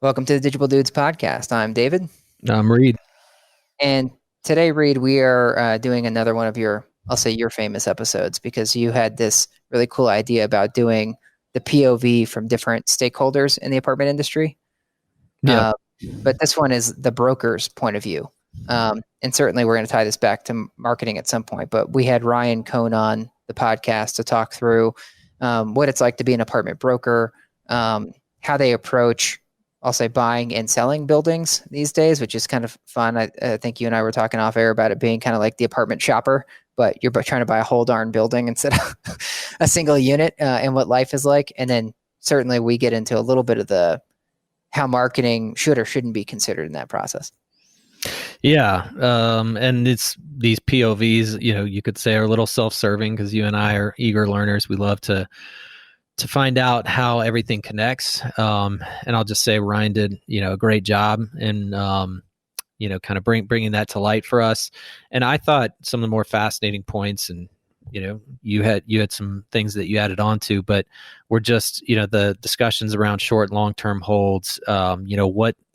Welcome to the Digible Dudes Podcast. I'm David. I'm Reed. And today, Reed, we are doing another one of your famous episodes because you had this really cool idea about doing the POV from different stakeholders in the apartment industry. Yeah. But this one is the broker's point of view. And certainly we're going to tie this back to marketing at some point. But we had Ryan Cohn on the podcast to talk through what it's like to be an apartment broker, how they approach, I'll say, buying and selling buildings these days, which is kind of fun. I think you and I were talking off air about it being kind of like the apartment shopper, but you're trying to buy a whole darn building instead of a single unit, and what life is like. And then certainly we get into a little bit of how marketing should or shouldn't be considered in that process. Yeah. And it's these POVs, you could say are a little self-serving because you and I are eager learners. We love to find out how everything connects. And I'll just say Ryan did, a great job in, kind of bringing that to light for us. And I thought some of the more fascinating points, and, you had some things that you added on to, but were just, the discussions around short and long-term holds,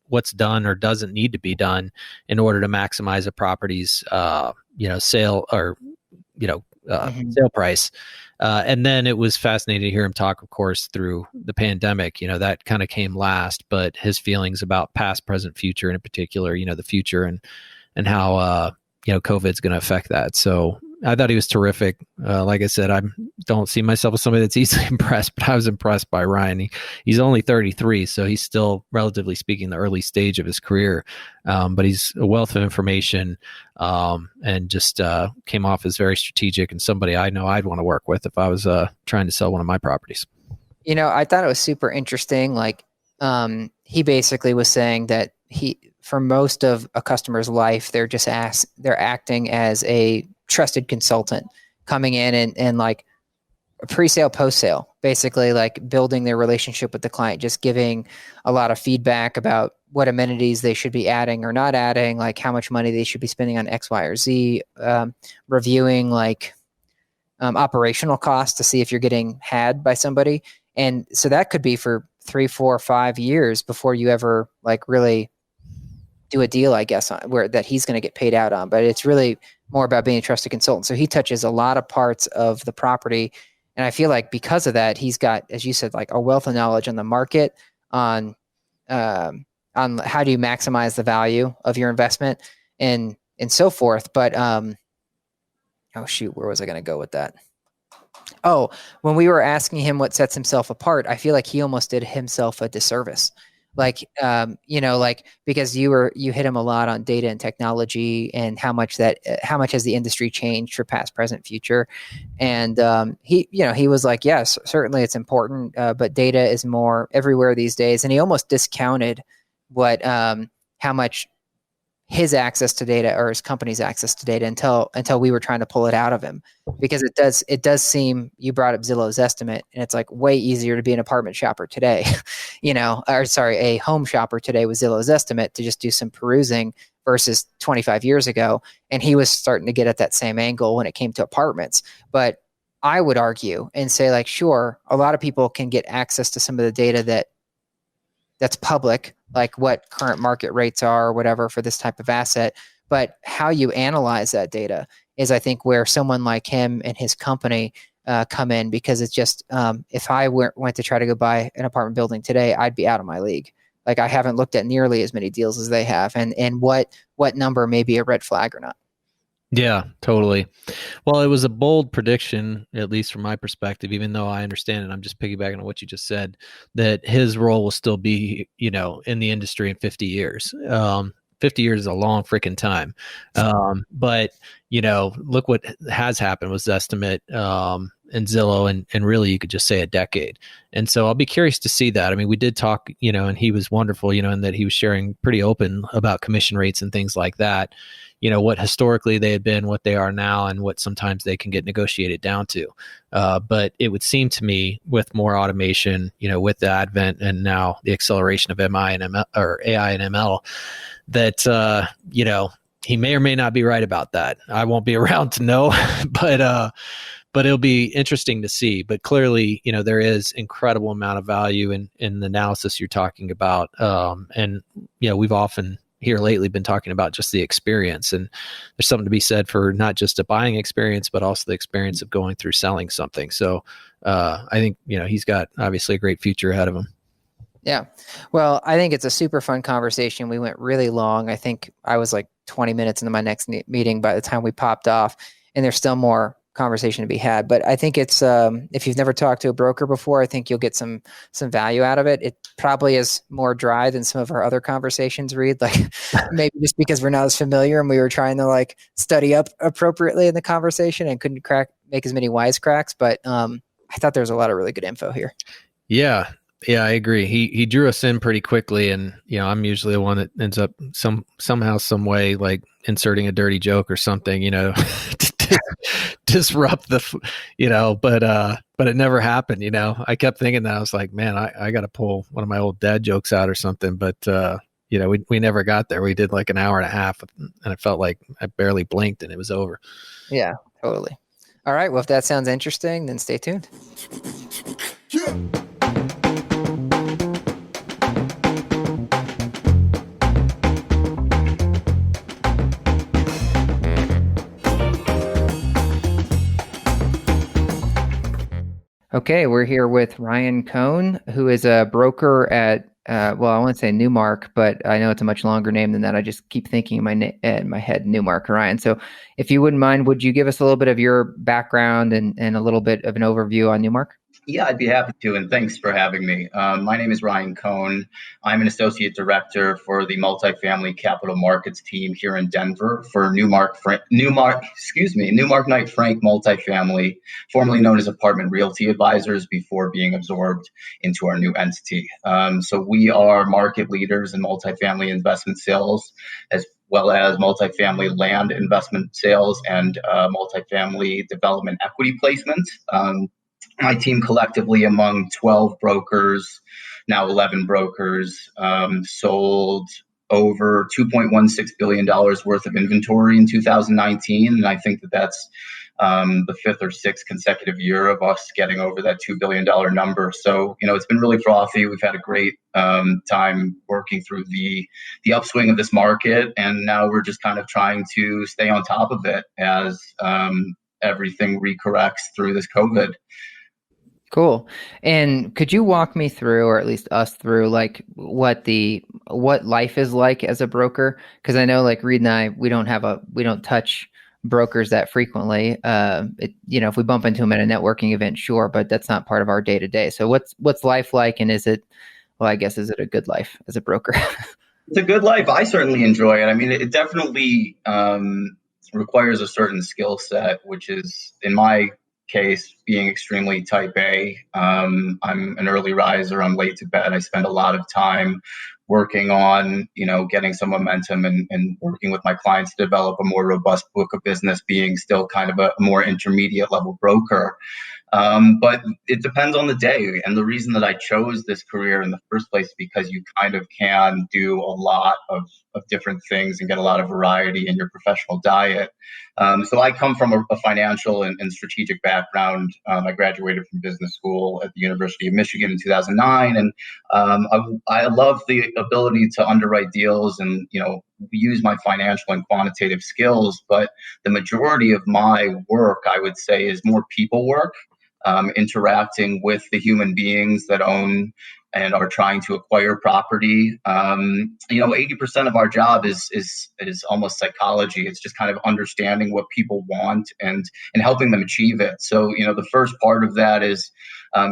what's done or doesn't need to be done in order to maximize a property's, sale or, sale price. And then it was fascinating to hear him talk, of course, through the pandemic. That kind of came last, but his feelings about past, present, future, and in particular, the future and how, COVID's going to affect that. So I thought he was terrific. Like I said, I don't see myself as somebody that's easily impressed, but I was impressed by Ryan. He's only 33, so he's still, relatively speaking, the early stage of his career. But he's a wealth of information, and just came off as very strategic and somebody I know I'd want to work with if I was trying to sell one of my properties. I thought it was super interesting. Like, he basically was saying that for most of a customer's life, they're acting as a trusted consultant coming in and like a pre-sale, post-sale, basically like building their relationship with the client, just giving a lot of feedback about what amenities they should be adding or not adding, like how much money they should be spending on X, Y, or Z, reviewing like operational costs to see if you're getting had by somebody. And so that could be for 3, 4, 5 years before you ever like really do a deal, I guess, where that he's going to get paid out on. But it's really more about being a trusted consultant. So he touches a lot of parts of the property. And I feel like because of that, he's got, as you said, like a wealth of knowledge on the market, on how do you maximize the value of your investment and so forth. But, oh shoot, where was I going to go with that? Oh, when we were asking him what sets himself apart, I feel like he almost did himself a disservice. Like, because you hit him a lot on data and technology and how much has the industry changed for past, present, future. And he was like, yes, certainly it's important, but data is more everywhere these days. And he almost discounted how much his access to data or his company's access to data until we were trying to pull it out of him, because it does seem, you brought up Zillow's estimate, and it's like way easier to be an apartment shopper today, a home shopper today with Zillow's estimate to just do some perusing versus 25 years ago. And he was starting to get at that same angle when it came to apartments. But I would argue and say, like, sure, a lot of people can get access to some of the data that's public, like what current market rates are or whatever for this type of asset. But how you analyze that data is, I think, where someone like him and his company come in, because it's just, if I went to try to go buy an apartment building today, I'd be out of my league. Like, I haven't looked at nearly as many deals as they have, and what number may be a red flag or not. Yeah, totally. Well, it was a bold prediction, at least from my perspective, even though I understand it. I'm just piggybacking on what you just said, that his role will still be, in the industry in 50 years. 50 years is a long freaking time. But, look what has happened with Zestimate and Zillow, and really you could just say a decade. And so I'll be curious to see that. I mean, we did talk, and he was wonderful, in that he was sharing pretty open about commission rates and things like that. What historically they had been, what they are now, and what sometimes they can get negotiated down to. But it would seem to me, with more automation, with the advent and now the acceleration of MI and ML, or AI and ML, that, he may or may not be right about that. I won't be around to know, but but it'll be interesting to see. But clearly, there is incredible amount of value in the analysis you're talking about. And we've often here lately been talking about just the experience, and there's something to be said for not just a buying experience, but also the experience of going through selling something. So I think, he's got obviously a great future ahead of him. Yeah. Well, I think it's a super fun conversation. We went really long. I think I was like 20 minutes into my next meeting by the time we popped off, and there's still more conversation to be had. But I think it's, if you've never talked to a broker before, I think you'll get some value out of it. It probably is more dry than some of our other conversations, Reed, like maybe just because we're not as familiar and we were trying to like study up appropriately in the conversation and couldn't make as many wisecracks. But I thought there was a lot of really good info here. Yeah. Yeah, I agree. He drew us in pretty quickly, and I'm usually the one that ends up somehow, some way, like inserting a dirty joke or something, to disrupt but it never happened. I kept thinking that. I was like, man, I got to pull one of my old dad jokes out or something, but we never got there. We did like an hour and a half, and it felt like I barely blinked and it was over. Yeah, totally. All right. Well, if that sounds interesting, then stay tuned. Okay, we're here with Ryan Cohn, who is a broker at, I want to say Newmark, but I know it's a much longer name than that. I just keep thinking in my head, Newmark, Ryan. So if you wouldn't mind, would you give us a little bit of your background and a little bit of an overview on Newmark? Yeah, I'd be happy to, and thanks for having me. My name is Ryan Cohn. I'm an associate director for the multifamily capital markets team here in Denver for Newmark Knight Frank Multifamily, formerly known as Apartment Realty Advisors, before being absorbed into our new entity. So we are market leaders in multifamily investment sales, as well as multifamily land investment sales and multifamily development equity placement. My team collectively, among 12 brokers, now 11 brokers, sold over $2.16 billion worth of inventory in 2019. And I think that's the fifth or sixth consecutive year of us getting over that $2 billion number. So, it's been really frothy. We've had a great time working through the upswing of this market. And now we're just kind of trying to stay on top of it as everything recorrects through this COVID. Cool. And could you walk me through, or at least us through, like what life is like as a broker? Because I know, like Reed and I, we don't touch brokers that frequently. If we bump into them at a networking event, sure, but that's not part of our day to day. So what's life like, and is it a good life as a broker? It's a good life. I certainly enjoy it. I mean, it definitely requires a certain skill set, which is, in my case, being extremely type A. I'm an early riser. I'm late to bed. I spend a lot of time working on, getting some momentum and working with my clients to develop a more robust book of business, being still kind of a more intermediate level broker. But it depends on the day. And the reason that I chose this career in the first place is because you kind of can do a lot of different things and get a lot of variety in your professional diet. So I come from a financial and strategic background. I graduated from business school at the University of Michigan in 2009. And I love the ability to underwrite deals and, use my financial and quantitative skills. But the majority of my work, I would say, is more people work. Interacting with the human beings that own and are trying to acquire property. 80% of our job is almost psychology. It's just kind of understanding what people want and helping them achieve it. So, the first part of that is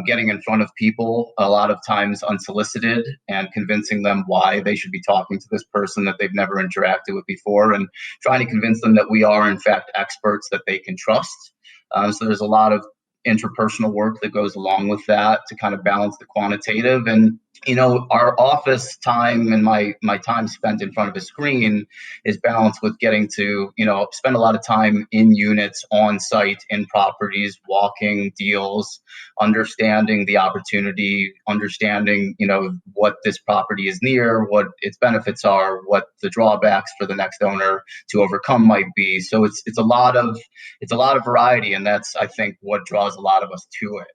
getting in front of people, a lot of times unsolicited, and convincing them why they should be talking to this person that they've never interacted with before, and trying to convince them that we are, in fact, experts that they can trust. So there's a lot of interpersonal work that goes along with that to kind of balance the quantitative. And our office time and my time spent in front of a screen is balanced with getting to, spend a lot of time in units, on site, in properties, walking deals, understanding the opportunity, understanding, what this property is near, what its benefits are, what the drawbacks for the next owner to overcome might be. So it's a lot of variety, and that's, I think, what draws a lot of us to it.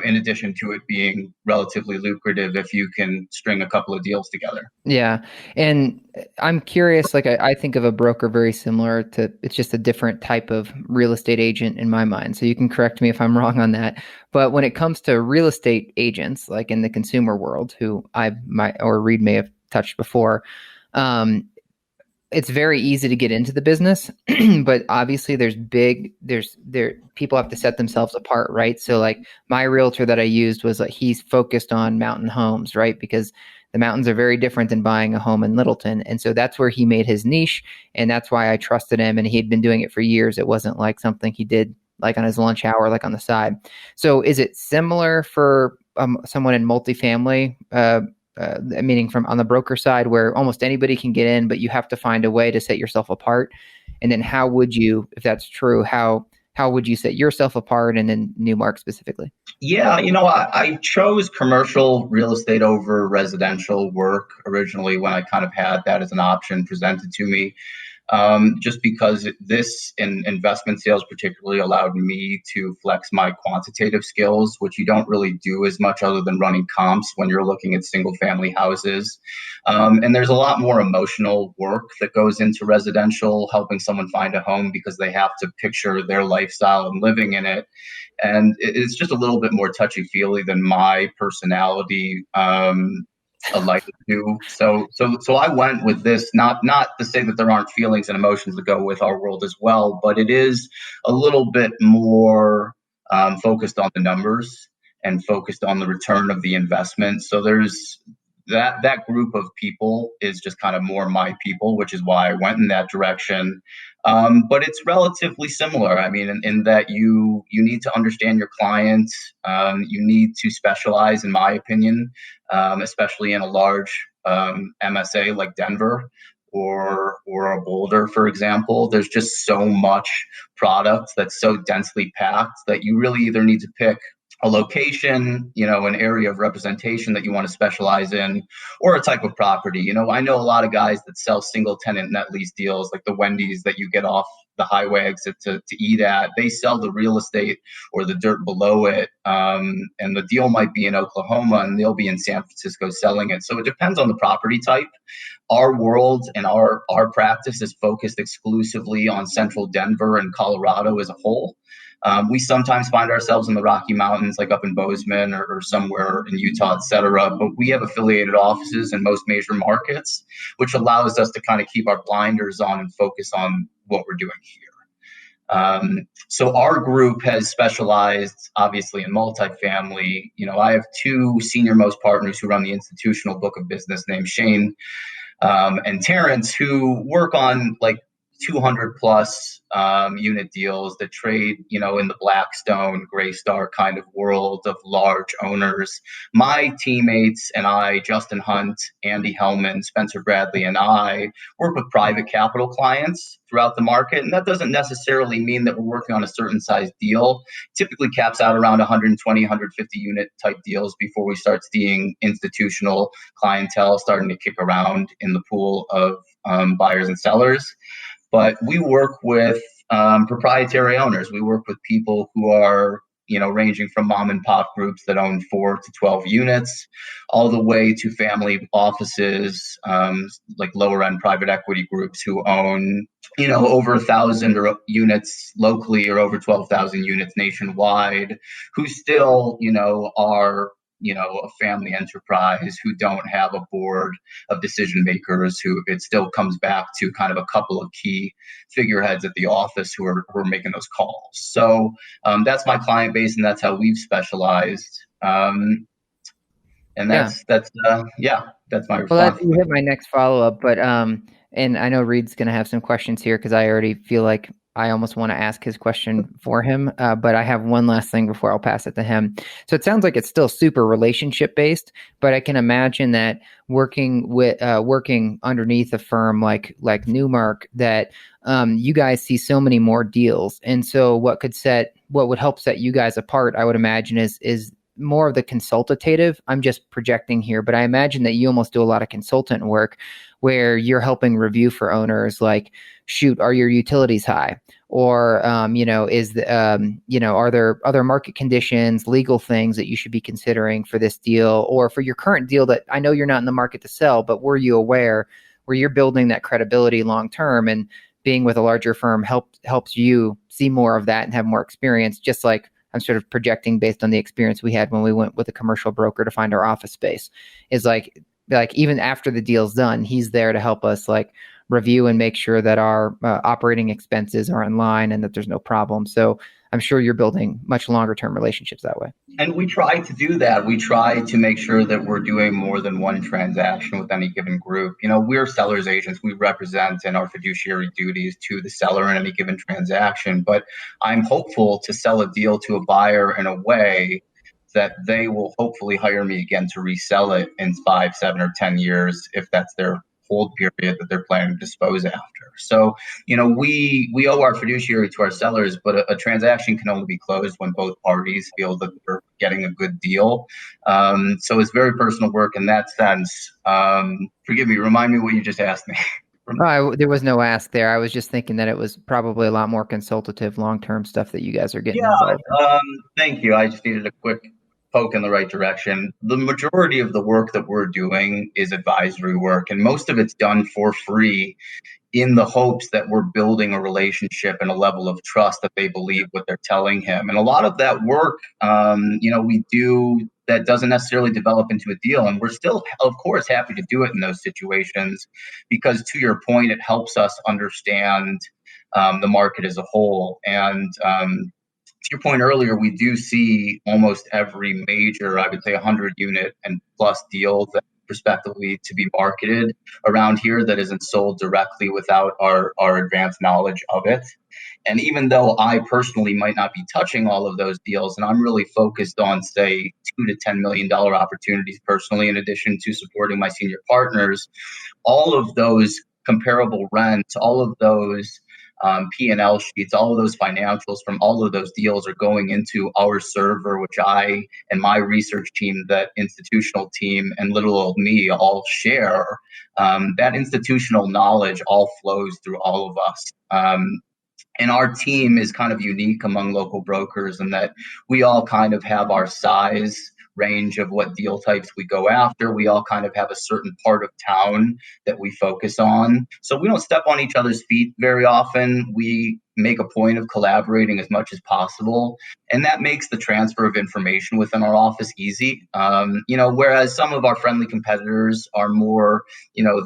In addition to it being relatively lucrative if you can string a couple of deals together. Yeah. And I'm curious, like I think of a broker very similar to, it's just a different type of real estate agent in my mind. So you can correct me if I'm wrong on that. But when it comes to real estate agents, like in the consumer world, who Reed may have touched before, it's very easy to get into the business, but obviously people have to set themselves apart, right? So like my realtor that I used was like, he's focused on mountain homes, right? Because the mountains are very different than buying a home in Littleton. And so that's where he made his niche. And that's why I trusted him. And he'd been doing it for years. It wasn't like something he did like on his lunch hour, like on the side. So is it similar for someone in multifamily, meaning from on the broker side, where almost anybody can get in, but you have to find a way to set yourself apart? And then how would you, if that's true, how would you set yourself apart, and then Newmark specifically? Yeah, I chose commercial real estate over residential work originally when I kind of had that as an option presented to me. Just because this in investment sales particularly allowed me to flex my quantitative skills, which you don't really do as much other than running comps when you're looking at single family houses. And there's a lot more emotional work that goes into residential, helping someone find a home because they have to picture their lifestyle and living in it. And it's just a little bit more touchy-feely than my personality alike to. So I went with this, not to say that there aren't feelings and emotions that go with our world as well, but it is a little bit more focused on the numbers and focused on the return of the investment. So there's that group of people is just kind of more my people, which is why I went in that direction. But it's relatively similar. I mean, in that you need to understand your clients. You need to specialize, in my opinion, especially in a large MSA like Denver or a Boulder, for example. There's just so much product that's so densely packed that you really either need to pick a location, an area of representation that you want to specialize in, or a type of property. I know a lot of guys that sell single tenant net lease deals, like the Wendy's that you get off the highway exit to eat at. They sell the real estate or the dirt below it. And the deal might be in Oklahoma and they'll be in San Francisco selling it. So it depends on the property type. Our world and our practice is focused exclusively on central Denver and Colorado as a whole. We sometimes find ourselves in the Rocky Mountains, like up in Bozeman or somewhere in Utah, et cetera. But we have affiliated offices in most major markets, which allows us to kind of keep our blinders on and focus on what we're doing here. So our group has specialized, obviously, in multifamily. I have two senior most partners who run the institutional book of business named Shane and Terrence, who work on like 200 plus unit deals that trade, in the Blackstone, Greystar kind of world of large owners. My teammates and I, Justin Hunt, Andy Hellman, Spencer Bradley, and I work with private capital clients throughout the market. And that doesn't necessarily mean that we're working on a certain size deal. Typically caps out around 120, 150 unit type deals before we start seeing institutional clientele starting to kick around in the pool of buyers and sellers. But we work with proprietary owners. We work with people who are, ranging from mom and pop groups that own 4 to 12 units, all the way to family offices, like lower end private equity groups who own, over 1,000 units locally or over 12,000 units nationwide, who still, are a family enterprise, who don't have a board of decision makers, who it still comes back to kind of a couple of key figureheads at the office who are making those calls. So that's my client base, and that's how we've specialized. And that's my response. Well, you hit my next follow-up, but and I know Reed's going to have some questions here because I already feel like I almost want to ask his question for him, but I have one last thing before I'll pass it to him. So it sounds like it's still super relationship based, but I can imagine that working underneath a firm like Newmark, that you guys see so many more deals, and so what would help set you guys apart, I would imagine, is more of the consultative. I'm just projecting here, but I imagine that you almost do a lot of consultant work where you're helping review for owners, like, shoot, are your utilities high? Or, are there other market conditions, legal things that you should be considering for this deal or for your current deal that I know you're not in the market to sell, but were you aware where you're building that credibility long term, and being with a larger firm helps you see more of that and have more experience, just like I'm sort of projecting based on the experience we had when we went with a commercial broker to find our office space, is like even after the deal's done, he's there to help us like review and make sure that our operating expenses are in line and that there's no problem. So I'm sure you're building much longer term relationships that way. And we try to do that. We try to make sure that we're doing more than one transaction with any given group. We're sellers agents. We represent and our fiduciary duties to the seller in any given transaction. But I'm hopeful to sell a deal to a buyer in a way that they will hopefully hire me again to resell it in 5, 7, or 10 years if that's their hold period that they're planning to dispose after. So, we owe our fiduciary to our sellers, but a transaction can only be closed when both parties feel that they're getting a good deal. So it's very personal work in that sense. Forgive me, remind me what you just asked me. There was no ask there. I was just thinking that it was probably a lot more consultative, long-term stuff that you guys are getting involved in. Thank you. I just needed a quick poke in the right direction. The majority of the work that we're doing is advisory work, and most of it's done for free in the hopes that we're building a relationship and a level of trust that they believe what they're telling him. And a lot of that work, we do that doesn't necessarily develop into a deal. And we're still, of course, happy to do it in those situations because, to your point, it helps us understand the market as a whole. And to your point earlier, we do see almost every major, I would say 100 unit and plus deal that prospectively to be marketed around here that isn't sold directly without our advanced knowledge of it. And even though I personally might not be touching all of those deals, and I'm really focused on, say, $2 to $10 million opportunities personally, in addition to supporting my senior partners, all of those comparable rents, all of those P&L sheets, all of those financials from all of those deals are going into our server, which I and my research team, that institutional team, and little old me all share. That institutional knowledge all flows through all of us. And our team is kind of unique among local brokers in that we all kind of have our size range of what deal types we go after. We all kind of have a certain part of town that we focus on. So we don't step on each other's feet very often. We make a point of collaborating as much as possible. And that makes the transfer of information within our office easy. Whereas some of our friendly competitors are more,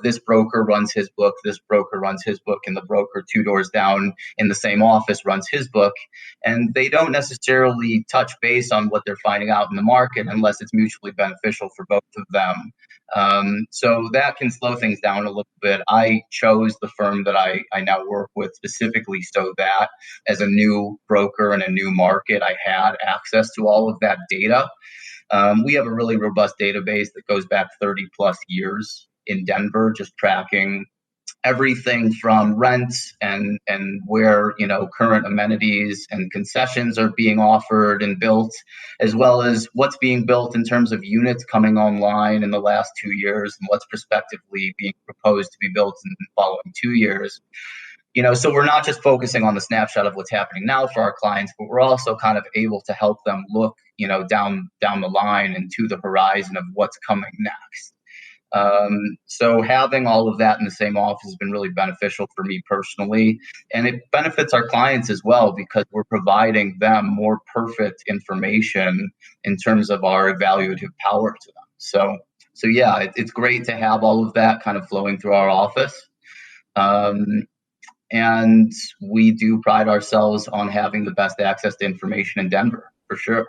this broker runs his book, this broker runs his book, and the broker 2 doors down in the same office runs his book. And they don't necessarily touch base on what they're finding out in the market unless it's mutually beneficial for both of them. So that can slow things down a little bit. I chose the firm that I now work with specifically so that as a new broker in a new market, I had access to all of that data. We have a really robust database that goes back 30 plus years in Denver, just tracking everything from rents and where current amenities and concessions are being offered and built, as well as what's being built in terms of units coming online in the last 2 years and what's prospectively being proposed to be built in the following 2 years. So we're not just focusing on the snapshot of what's happening now for our clients, but we're also kind of able to help them look, down the line and to the horizon of what's coming next. So having all of that in the same office has been really beneficial for me personally, and it benefits our clients as well because we're providing them more perfect information in terms of our evaluative power to them. So yeah, it's great to have all of that kind of flowing through our office. And we do pride ourselves on having the best access to information in Denver, for sure.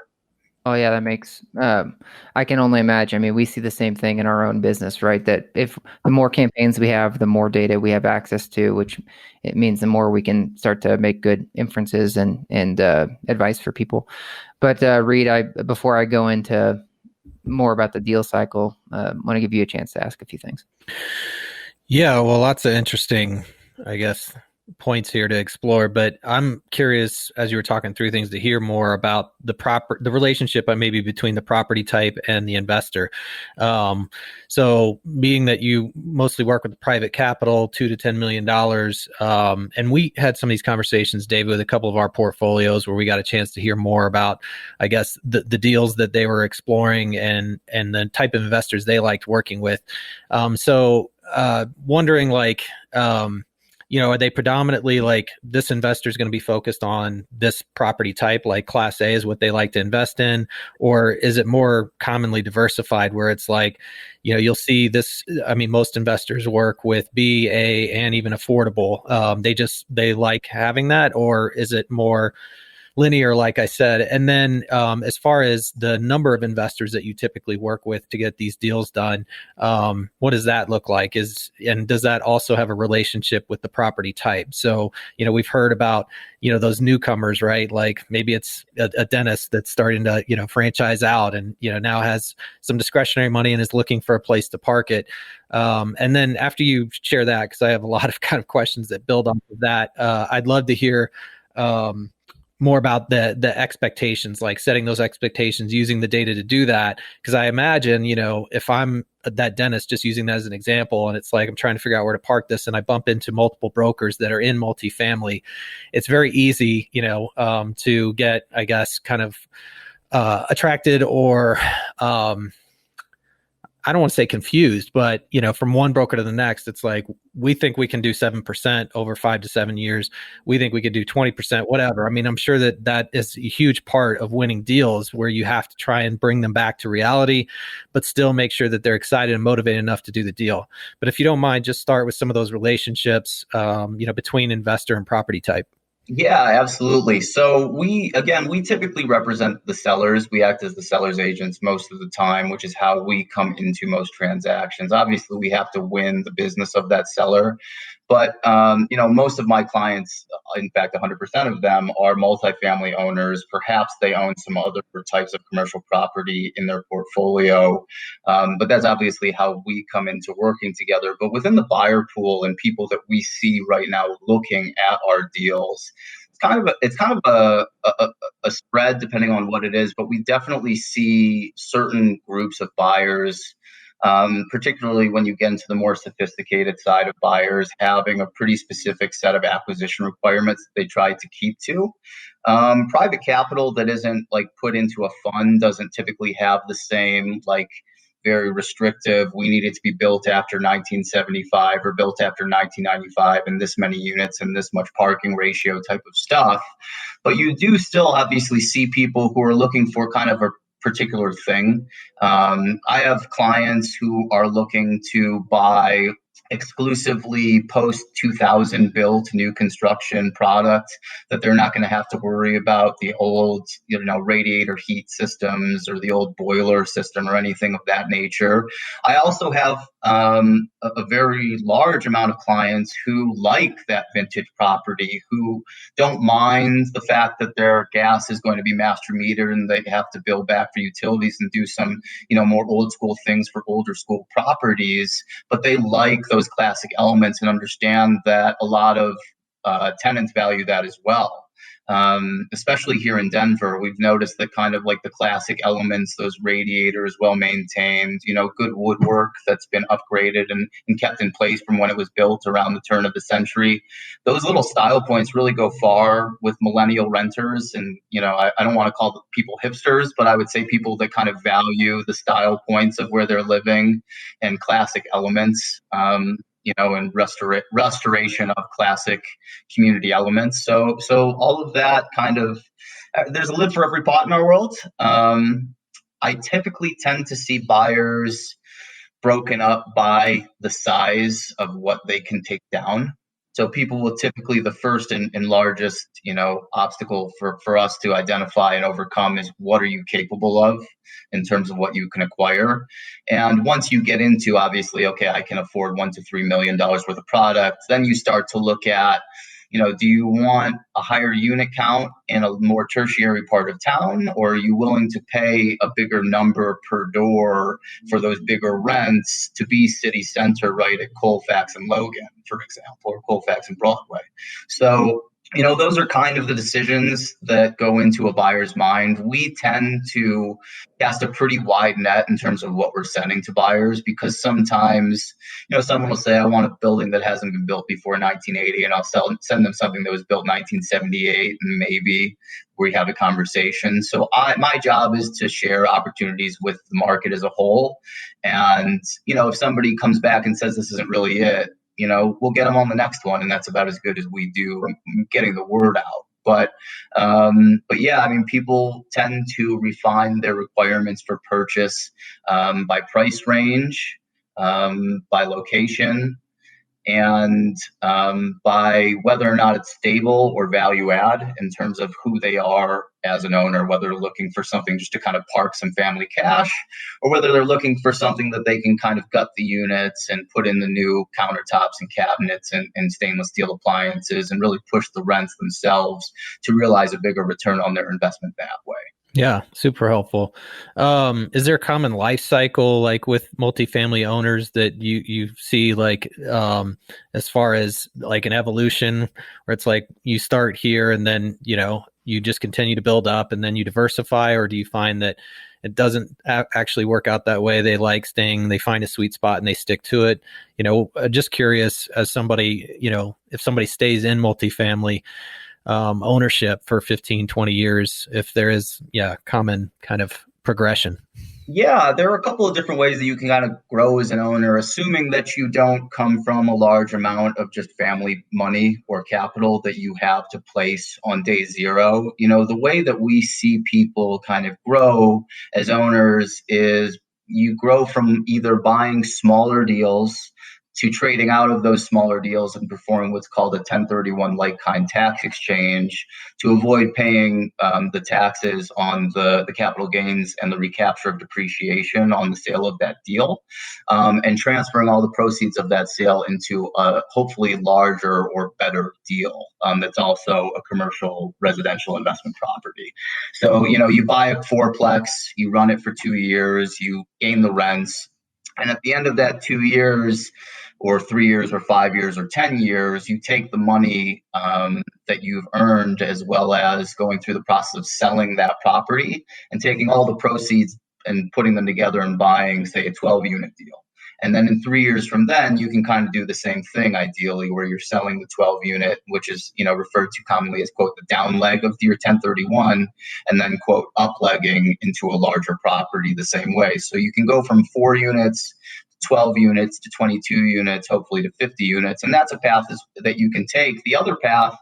Oh yeah, that makes. I can only imagine. I mean, we see the same thing in our own business, right? That if the more campaigns we have, the more data we have access to, which it means the more we can start to make good inferences and advice for people. But Reed, before I go into more about the deal cycle, want to give you a chance to ask a few things. Yeah, well, lots of interesting, I guess, points here to explore. But I'm curious, as you were talking through things, to hear more about the relationship maybe between the property type and the investor. So, being that you mostly work with private capital, $2 to $10 million, and we had some of these conversations, David, with a couple of our portfolios where we got a chance to hear more about, I guess, the deals that they were exploring and the type of investors they liked working with. Wondering are they predominantly like this investor is going to be focused on this property type, like Class A is what they like to invest in, or is it more commonly diversified where it's like, you'll see this. I mean, most investors work with B, A, and even affordable. They like having that, or is it more linear, like I said? And then as far as the number of investors that you typically work with to get these deals done, what does that look like? And does that also have a relationship with the property type? So, we've heard about, those newcomers, right? Like maybe it's a dentist that's starting to, franchise out and, now has some discretionary money and is looking for a place to park it. And then after you share that, because I have a lot of kind of questions that build on that, I'd love to hear more about the expectations, like setting those expectations, using the data to do that. Because I imagine, if I'm that dentist, just using that as an example, and it's like I'm trying to figure out where to park this, and I bump into multiple brokers that are in multifamily, it's very easy, to get, I guess, kind of attracted or I don't want to say confused, but from one broker to the next, it's like, we think we can do 7% over 5 to 7 years. We think we could do 20%, whatever. I mean, I'm sure that is a huge part of winning deals, where you have to try and bring them back to reality, but still make sure that they're excited and motivated enough to do the deal. But if you don't mind, just start with some of those relationships, between investor and property type. Yeah, absolutely. So we typically represent the sellers. We act as the seller's agents most of the time, which is how we come into most transactions. Obviously, we have to win the business of that seller. But, most of my clients, in fact, 100% of them are multifamily owners. Perhaps they own some other types of commercial property in their portfolio. But that's obviously how we come into working together. But within the buyer pool and people that we see right now looking at our deals, it's kind of a spread depending on what it is. But we definitely see certain groups of buyers, particularly when you get into the more sophisticated side of buyers, having a pretty specific set of acquisition requirements that they try to keep to. Private capital that isn't like put into a fund doesn't typically have the same very restrictive, we need it to be built after 1975 or built after 1995 and this many units and this much parking ratio type of stuff. But you do still obviously see people who are looking for kind of a particular thing. I have clients who are looking to buy exclusively post 2000 built new construction product that they're not going to have to worry about the old radiator heat systems or the old boiler system or anything of that nature. I also have a very large amount of clients who like that vintage property, who don't mind the fact that their gas is going to be master metered and they have to bill back for utilities and do some more old school things for older school properties, but they like those classic elements and understand that a lot of tenants value that as well. Especially here in Denver, we've noticed that kind of like the classic elements, those radiators, well maintained, good woodwork that's been upgraded and kept in place from when it was built around the turn of the century. Those little style points really go far with millennial renters. And, I don't want to call people hipsters, but I would say people that kind of value the style points of where they're living and classic elements. And restoration of classic community elements. So all of that kind of, there's a lid for every pot in our world. I typically tend to see buyers broken up by the size of what they can take down. So people will typically, the first and largest, obstacle for us to identify and overcome is, what are you capable of in terms of what you can acquire? And once you get into, obviously, okay, I can afford $1 to $3 million worth of product, then you start to look at, do you want a higher unit count in a more tertiary part of town, or are you willing to pay a bigger number per door for those bigger rents to be city center, right, at Colfax and Logan, for example, or Colfax and Broadway? So, those are kind of the decisions that go into a buyer's mind. We tend to cast a pretty wide net in terms of what we're sending to buyers, because sometimes, someone will say, I want a building that hasn't been built before 1980, and I'll send them something that was built 1978, and maybe we have a conversation. So my job is to share opportunities with the market as a whole. And, if somebody comes back and says this isn't really it, we'll get them on the next one, and that's about as good as we do getting the word out. But yeah, people tend to refine their requirements for purchase by price range, by location, and by whether or not it's stable or value add in terms of who they are as an owner, whether they're looking for something just to kind of park some family cash, or whether they're looking for something that they can kind of gut the units and put in the new countertops and cabinets and stainless steel appliances and really push the rents themselves to realize a bigger return on their investment that way. Yeah, super helpful. Is there a common life cycle, like with multifamily owners, that you see, like as far as like an evolution, where it's like you start here and then you just continue to build up and then you diversify? Or do you find that it doesn't actually work out that way? They like staying, they find a sweet spot and they stick to it. Just curious, as somebody, if somebody stays in multifamily ownership for 15, 20 years, if there is, common kind of progression. Yeah, there are a couple of different ways that you can kind of grow as an owner, assuming that you don't come from a large amount of just family money or capital that you have to place on day zero. The way that we see people kind of grow as owners is you grow from either buying smaller deals to trading out of those smaller deals and performing what's called a 1031 like-kind tax exchange to avoid paying the taxes on the capital gains and the recapture of depreciation on the sale of that deal, and transferring all the proceeds of that sale into a hopefully larger or better deal that's also a commercial residential investment property. So, you buy a fourplex, you run it for 2 years, you gain the rents, and at the end of that 2 years, or 3 years, or 5 years, or 10 years, you take the money that you've earned, as well as going through the process of selling that property and taking all the proceeds and putting them together and buying, say, a 12-unit deal. And then in 3 years from then, you can kind of do the same thing, ideally, where you're selling the 12-unit, which is, referred to commonly as, quote, the down leg of your 1031, and then, quote, up-legging into a larger property the same way. So you can go from 4 units, 12 units to 22 units, hopefully to 50 units. And that's a path that you can take. The other path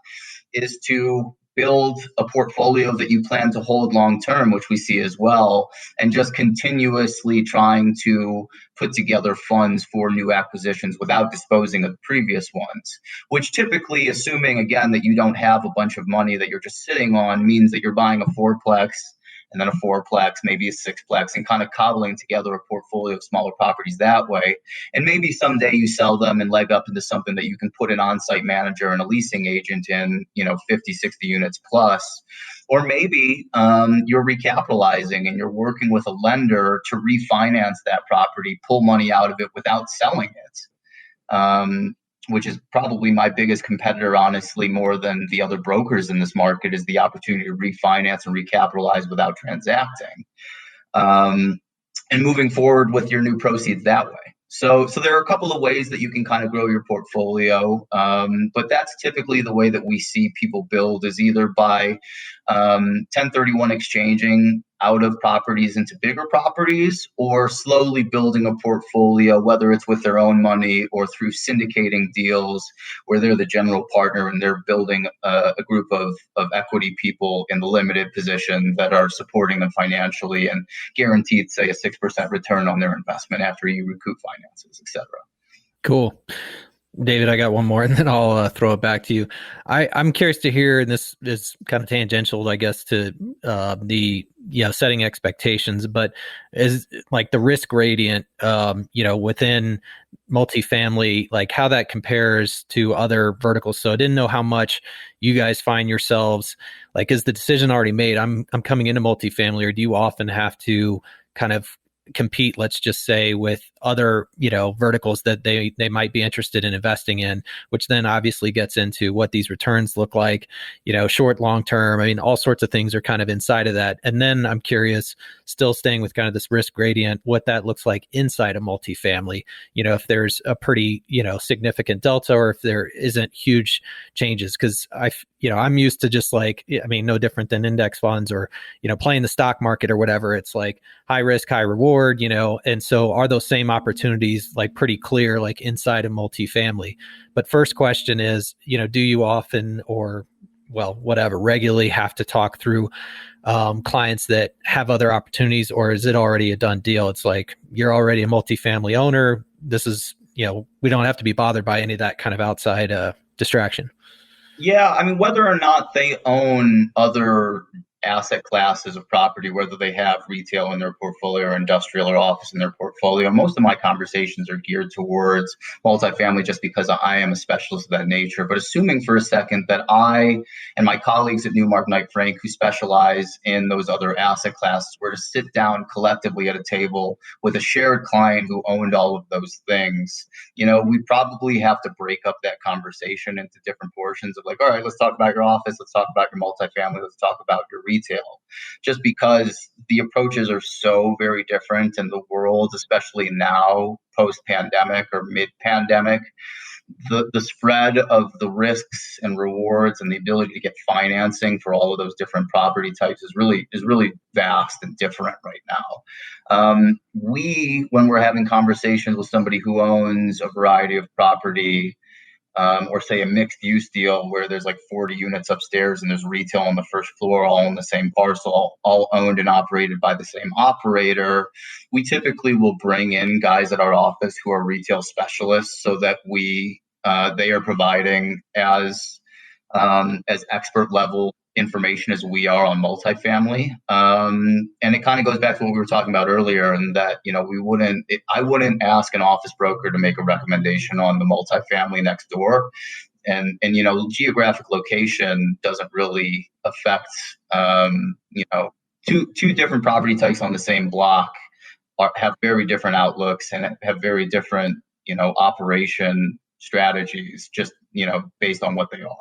is to build a portfolio that you plan to hold long term, which we see as well, and just continuously trying to put together funds for new acquisitions without disposing of previous ones, which typically, assuming again that you don't have a bunch of money that you're just sitting on, means that you're buying a fourplex and then a fourplex, maybe a sixplex, and kind of cobbling together a portfolio of smaller properties that way. And maybe someday you sell them and leg up into something that you can put an on-site manager and a leasing agent in, 50, 60 units plus. Or maybe you're recapitalizing and you're working with a lender to refinance that property, pull money out of it without selling it. Which is probably my biggest competitor, honestly, more than the other brokers in this market, is the opportunity to refinance and recapitalize without transacting, and moving forward with your new proceeds that way. So there are a couple of ways that you can kind of grow your portfolio, but that's typically the way that we see people build, is either by 1031 exchanging out of properties into bigger properties, or slowly building a portfolio, whether it's with their own money or through syndicating deals where they're the general partner and they're building a group of equity people in the limited position that are supporting them financially and guaranteed, say, a 6% return on their investment after you recoup finances, et cetera. Cool. David, I got one more, and then I'll throw it back to you. I'm curious to hear, and this is kind of tangential, I guess, to the setting expectations, but is like the risk gradient, within multifamily, like how that compares to other verticals. So I didn't know how much you guys find yourselves like, is the decision already made? I'm coming into multifamily, or do you often have to kind of compete, let's just say, with other, verticals that they might be interested in investing in, which then obviously gets into what these returns look like, short, long term. I mean, all sorts of things are kind of inside of that. And then I'm curious, still staying with kind of this risk gradient, what that looks like inside a multifamily, if there's a pretty, significant delta, or if there isn't huge changes. Cause I'm used to just like, no different than index funds or, playing the stock market or whatever. It's like high risk, high reward, and so are those same opportunities like pretty clear, like inside a multifamily? But first question is, do you often, or regularly have to talk through clients that have other opportunities, or is it already a done deal? It's like, you're already a multifamily owner. This is, we don't have to be bothered by any of that kind of outside distraction. Yeah, I mean, whether or not they own other asset classes of property, whether they have retail in their portfolio or industrial or office in their portfolio, most of my conversations are geared towards multifamily, just because I am a specialist of that nature. But assuming for a second that I and my colleagues at Newmark Knight Frank, who specialize in those other asset classes, were to sit down collectively at a table with a shared client who owned all of those things, we probably have to break up that conversation into different portions of like, all right, let's talk about your office, let's talk about your multifamily, let's talk about your retail, just because the approaches are so very different, and the world, especially now post-pandemic or mid-pandemic, the spread of the risks and rewards and the ability to get financing for all of those different property types is really vast and different right now. When we're having conversations with somebody who owns a variety of property, or say a mixed use deal where there's like 40 units upstairs and there's retail on the first floor, all in the same parcel, all owned and operated by the same operator, we typically will bring in guys at our office who are retail specialists, so that they are providing as expert level information as we are on multifamily. And it kind of goes back to what we were talking about earlier, and that, I wouldn't ask an office broker to make a recommendation on the multifamily next door. And geographic location doesn't really affect, two different property types on the same block have very different outlooks and have very different, operation strategies, just, based on what they are.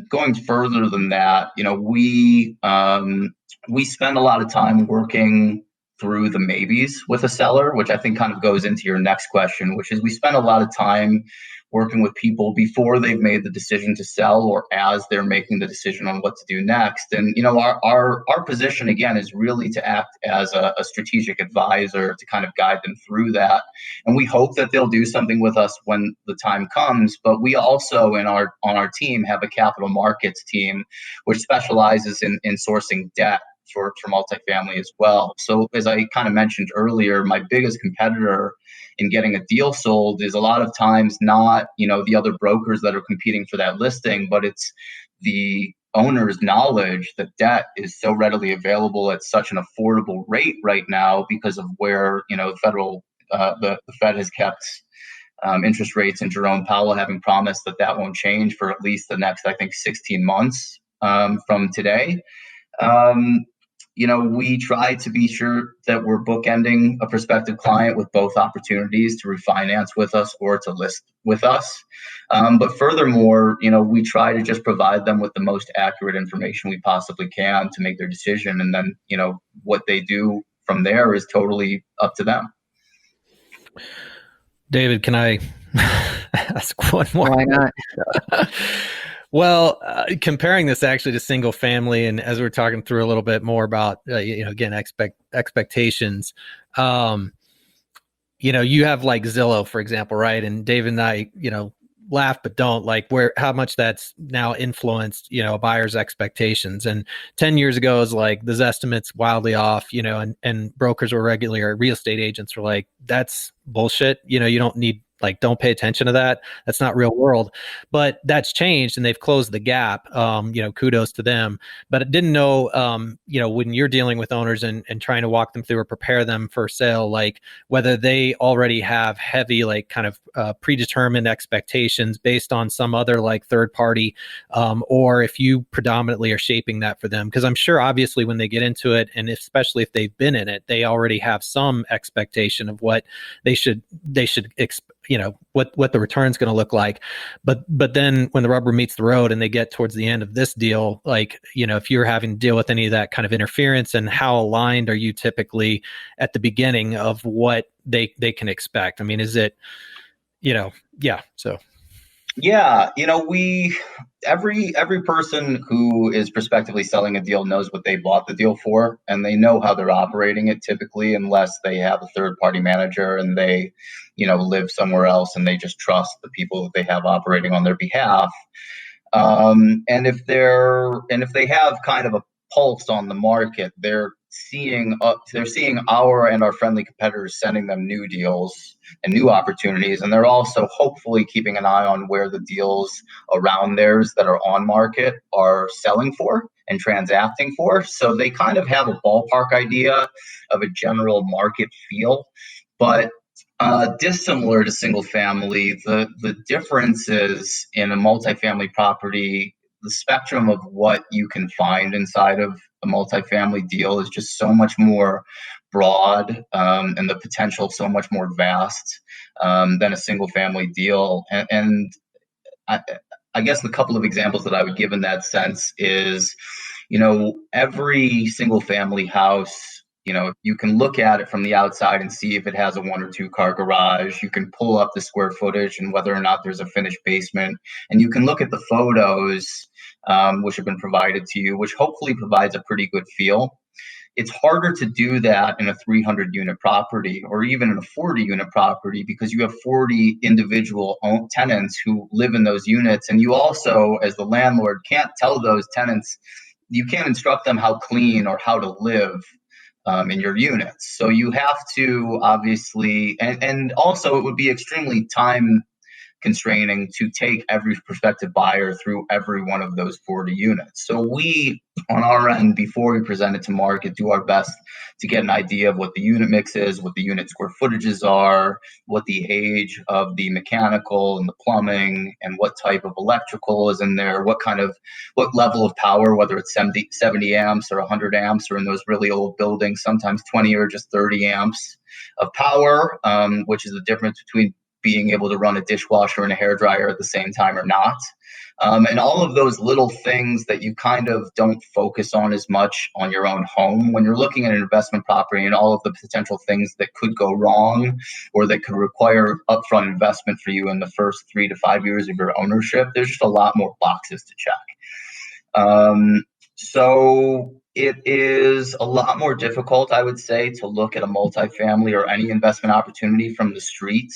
Going further than that, we spend a lot of time working through the maybes with a seller, which I think kind of goes into your next question, which is we spend a lot of time working with people before they've made the decision to sell, or as they're making the decision on what to do next. And, our position, again, is really to act as a strategic advisor to kind of guide them through that. And we hope that they'll do something with us when the time comes. But we also, on our team, have a capital markets team, which specializes in sourcing debt for multifamily as well. So as I kind of mentioned earlier, my biggest competitor in getting a deal sold is a lot of times not, the other brokers that are competing for that listing, but it's the owner's knowledge that debt is so readily available at such an affordable rate right now because of where, the Fed has kept interest rates, and Jerome Powell having promised that won't change for at least the next, I think, 16 months from today. We try to be sure that we're bookending a prospective client with both opportunities to refinance with us or to list with us. But furthermore, we try to just provide them with the most accurate information we possibly can to make their decision. And then, what they do from there is totally up to them. David, can I ask one more? Why not? Well, comparing this actually to single family, and as we're talking through a little bit more about, again, expectations, you have like Zillow, for example, right? And Dave and I, laugh, but don't, like how much that's now influenced, a buyer's expectations. And 10 years ago, it was like the estimates wildly off, and brokers were regular, real estate agents were like, that's bullshit. You don't need Like, don't pay attention to that. That's not real world. But that's changed, and they've closed the gap. Kudos to them. But I didn't know, when you're dealing with owners and trying to walk them through or prepare them for sale, like whether they already have heavy, like kind of predetermined expectations based on some other like third party, or if you predominantly are shaping that for them. Because I'm sure obviously when they get into it, and especially if they've been in it, they already have some expectation of what they should what the return's going to look like. But then when the rubber meets the road and they get towards the end of this deal, like, if you're having to deal with any of that kind of interference, and how aligned are you typically at the beginning of what they can expect? I mean, is it, so. Yeah, every person who is prospectively selling a deal knows what they bought the deal for, and they know how they're operating it typically, unless they have a third party manager and they, live somewhere else and they just trust the people that they have operating on their behalf. And if they have kind of a pulse on the market, they're seeing our and our friendly competitors sending them new deals and new opportunities, and they're also hopefully keeping an eye on where the deals around theirs that are on market are selling for and transacting for. So they kind of have a ballpark idea of a general market feel. But dissimilar to single family, the differences in a multifamily property, the spectrum of what you can find inside of a multifamily deal is just so much more broad, and the potential so much more vast than a single family deal. And I guess the couple of examples that I would give in that sense is, every single family house, you can look at it from the outside and see if it has a 1 or 2 car garage. You can pull up the square footage and whether or not there's a finished basement. And you can look at the photos, which have been provided to you, which hopefully provides a pretty good feel. It's harder to do that in a 300 unit property or even in a 40 unit property, because you have 40 individual tenants who live in those units. And you also, as the landlord, can't tell those tenants, you can't instruct them how clean or how to live in your units. So you have to obviously, and also it would be extremely time constraining to take every prospective buyer through every one of those 40 units. So we, on our end, before we present it to market, do our best to get an idea of what the unit mix is, what the unit square footages are, what the age of the mechanical and the plumbing, and what type of electrical is in there, what level of power, whether it's 70 amps or 100 amps, or in those really old buildings, sometimes 20 or just 30 amps of power, which is the difference between being able to run a dishwasher and a hairdryer at the same time or not. And all of those little things that you kind of don't focus on as much on your own home when you're looking at an investment property, and all of the potential things that could go wrong or that could require upfront investment for you in the first 3 to 5 years of your ownership. There's just a lot more boxes to check. So it is a lot more difficult, I would say, to look at a multifamily or any investment opportunity from the street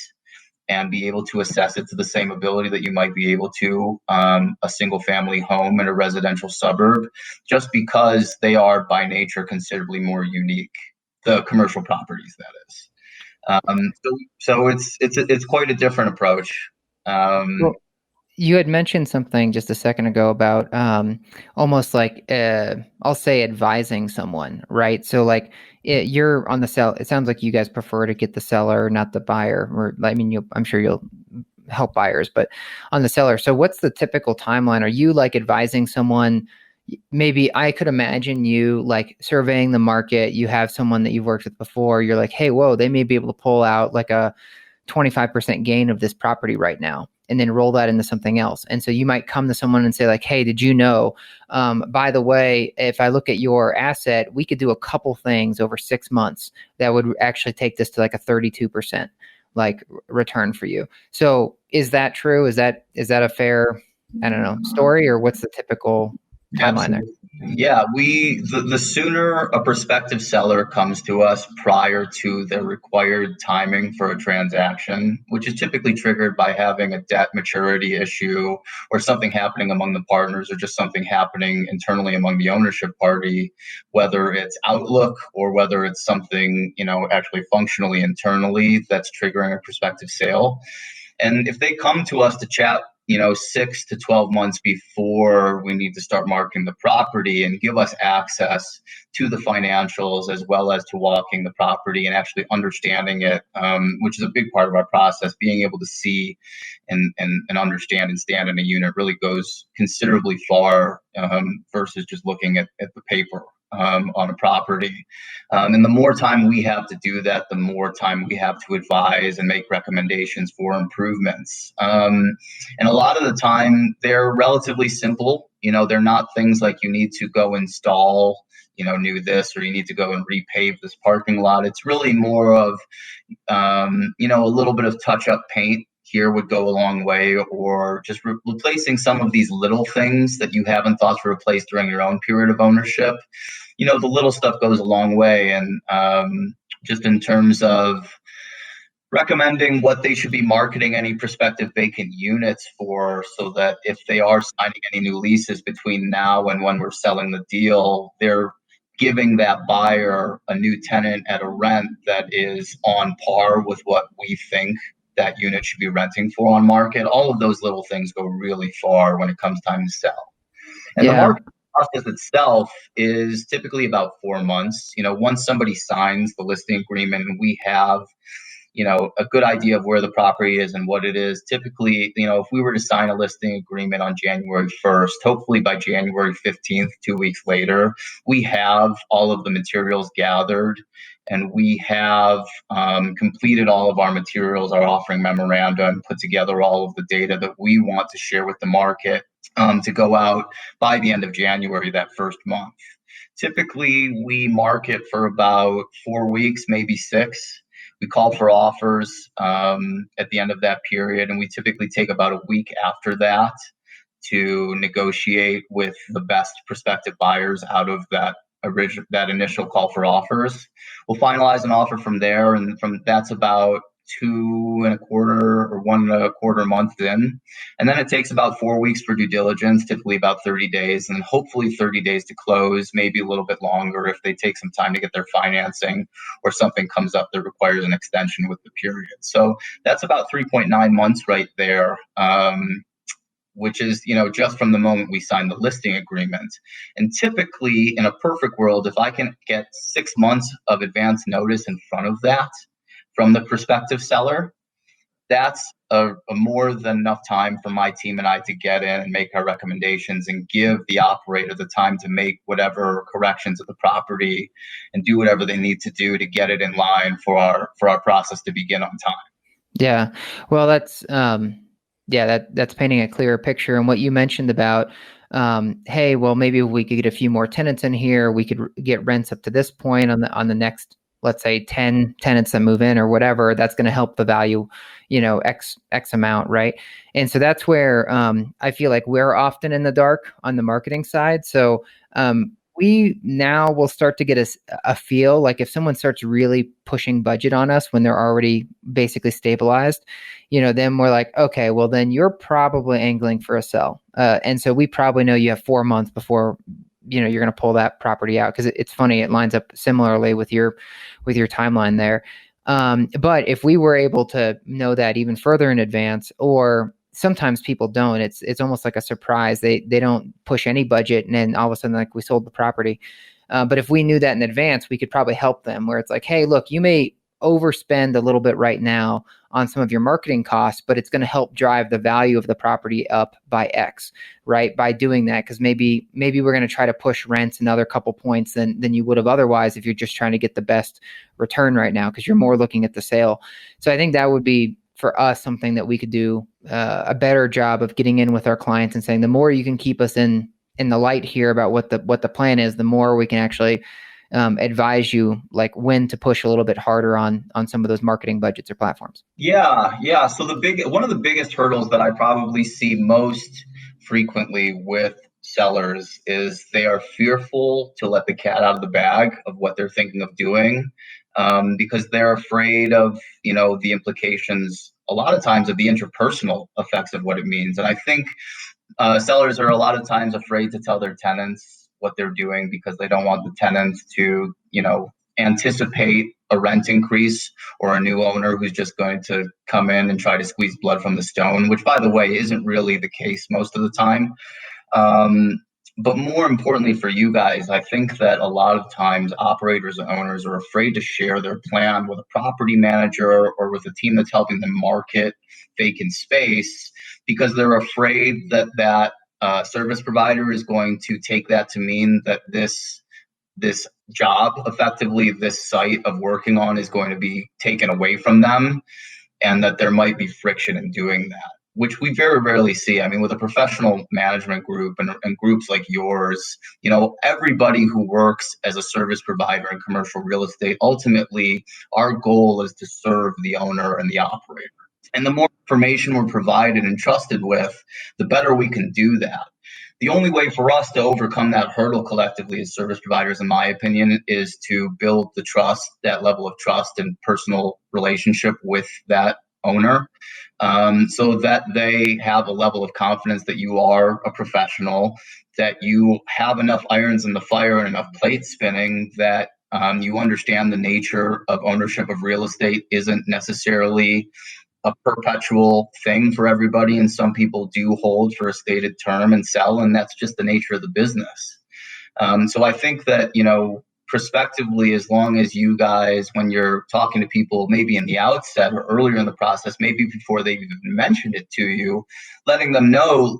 and be able to assess it to the same ability that you might be able to a single family home in a residential suburb, just because they are by nature considerably more unique, the commercial properties, that is. So it's quite a different approach. Well, you had mentioned something just a second ago about almost like I'll say advising someone, right? So like you're on the sell. It sounds like you guys prefer to get the seller, not the buyer. Or I mean, I'm sure you'll help buyers, but on the seller. So what's the typical timeline? Are you like advising someone? Maybe I could imagine you like surveying the market. You have someone that you've worked with before. You're like, hey, whoa, they may be able to pull out like a 25% gain of this property right now, and then roll that into something else. And so you might come to someone and say like, hey, did you know, by the way, if I look at your asset, we could do a couple things over 6 months that would actually take this to like a 32% like return for you. So is that true? Is that a fair, story, or what's the typical timeline there? Yeah, the sooner a prospective seller comes to us prior to the required timing for a transaction, which is typically triggered by having a debt maturity issue or something happening among the partners, or just something happening internally among the ownership party, whether it's outlook or whether it's something, actually functionally internally that's triggering a prospective sale. And if they come to us to chat, 6 to 12 months before we need to start marketing the property and give us access to the financials as well as to walking the property and actually understanding it, which is a big part of our process, being able to see and understand and stand in a unit really goes considerably far versus just looking at the paper on a property. And the more time we have to do that, the more time we have to advise and make recommendations for improvements. And a lot of the time, they're relatively simple. They're not things like you need to go install, new this, or you need to go and repave this parking lot. It's really more of, a little bit of touch-up paint here would go a long way, or just replacing some of these little things that you haven't thought to replace during your own period of ownership. The little stuff goes a long way. And just in terms of recommending what they should be marketing any prospective vacant units for, so that if they are signing any new leases between now and when we're selling the deal, they're giving that buyer a new tenant at a rent that is on par with what we think that unit should be renting for on market. All of those little things go really far when it comes time to sell. And the market process itself is typically about 4 months. Once somebody signs the listing agreement and we have, a good idea of where the property is and what it is. Typically, if we were to sign a listing agreement on January 1st, hopefully by January 15th, 2 weeks later, we have all of the materials gathered and we have completed all of our materials, our offering memoranda, and put together all of the data that we want to share with the market to go out by the end of January, that first month. Typically, we market for about 4 weeks, maybe 6. We call for offers at the end of that period, and we typically take about a week after that to negotiate with the best prospective buyers out of that initial call for offers. We'll finalize an offer from there, and that's about 2.25 or 1.25 months in. And then it takes about 4 weeks for due diligence, typically about 30 days, and hopefully 30 days to close, maybe a little bit longer if they take some time to get their financing or something comes up that requires an extension with the period. So that's about 3.9 months right there, which is, just from the moment we sign the listing agreement. And typically, in a perfect world, if I can get 6 months of advance notice in front of that from the prospective seller, that's a more than enough time for my team and I to get in and make our recommendations and give the operator the time to make whatever corrections of the property and do whatever they need to do to get it in line for our process to begin on time. Yeah. Well, that's that's painting a clearer picture. And what you mentioned about, hey, well, maybe we could get a few more tenants in here. We could get rents up to this point on the next, let's say 10 tenants that move in or whatever, that's going to help the value, X amount. Right. And so that's where, I feel like we're often in the dark on the marketing side. So, we now will start to get a feel like if someone starts really pushing budget on us when they're already basically stabilized, then we're like, okay, well then you're probably angling for a sell. And so we probably know you have 4 months before, you're going to pull that property out. Cause it's funny. It lines up similarly with your timeline there. But if we were able to know that even further in advance, or sometimes people don't, it's almost like a surprise. They don't push any budget and then all of a sudden, like, we sold the property. But if we knew that in advance, we could probably help them where it's like, hey, look, you may overspend a little bit right now on some of your marketing costs, but it's going to help drive the value of the property up by X, right? By doing that, because maybe we're going to try to push rents another couple points than you would have otherwise if you're just trying to get the best return right now, because you're more looking at the sale. So I think that would be, for us, something that we could do a better job of getting in with our clients and saying, the more you can keep us in the light here about what the plan is, the more we can actually advise you like when to push a little bit harder on some of those marketing budgets or platforms. Yeah. So one of the biggest hurdles that I probably see most frequently with sellers is they are fearful to let the cat out of the bag of what they're thinking of doing, because they're afraid of, the implications a lot of times of the interpersonal effects of what it means. And I think sellers are a lot of times afraid to tell their tenants what they're doing because they don't want the tenants to, anticipate a rent increase or a new owner who's just going to come in and try to squeeze blood from the stone, which, by the way, isn't really the case most of the time. But more importantly for you guys, I think that a lot of times operators and owners are afraid to share their plan with a property manager or with a team that's helping them market vacant space, because they're afraid that that service provider is going to take that to mean that this job, effectively this site of working on, is going to be taken away from them, and that there might be friction in doing that, which we very rarely see. I mean, with a professional management group and groups like yours, everybody who works as a service provider in commercial real estate, ultimately, our goal is to serve the owner and the operator. And the more information we're provided and trusted with, the better we can do that. The only way for us to overcome that hurdle collectively as service providers, in my opinion, is to build the trust, that level of trust and personal relationship with that owner, so that they have a level of confidence that you are a professional, that you have enough irons in the fire and enough plates spinning, that you understand the nature of ownership of real estate isn't necessarily a perpetual thing for everybody, and some people do hold for a stated term and sell, and that's just the nature of the business. So I think that, prospectively, as long as you guys, when you're talking to people, maybe in the outset or earlier in the process, maybe before they've even mentioned it to you, letting them know,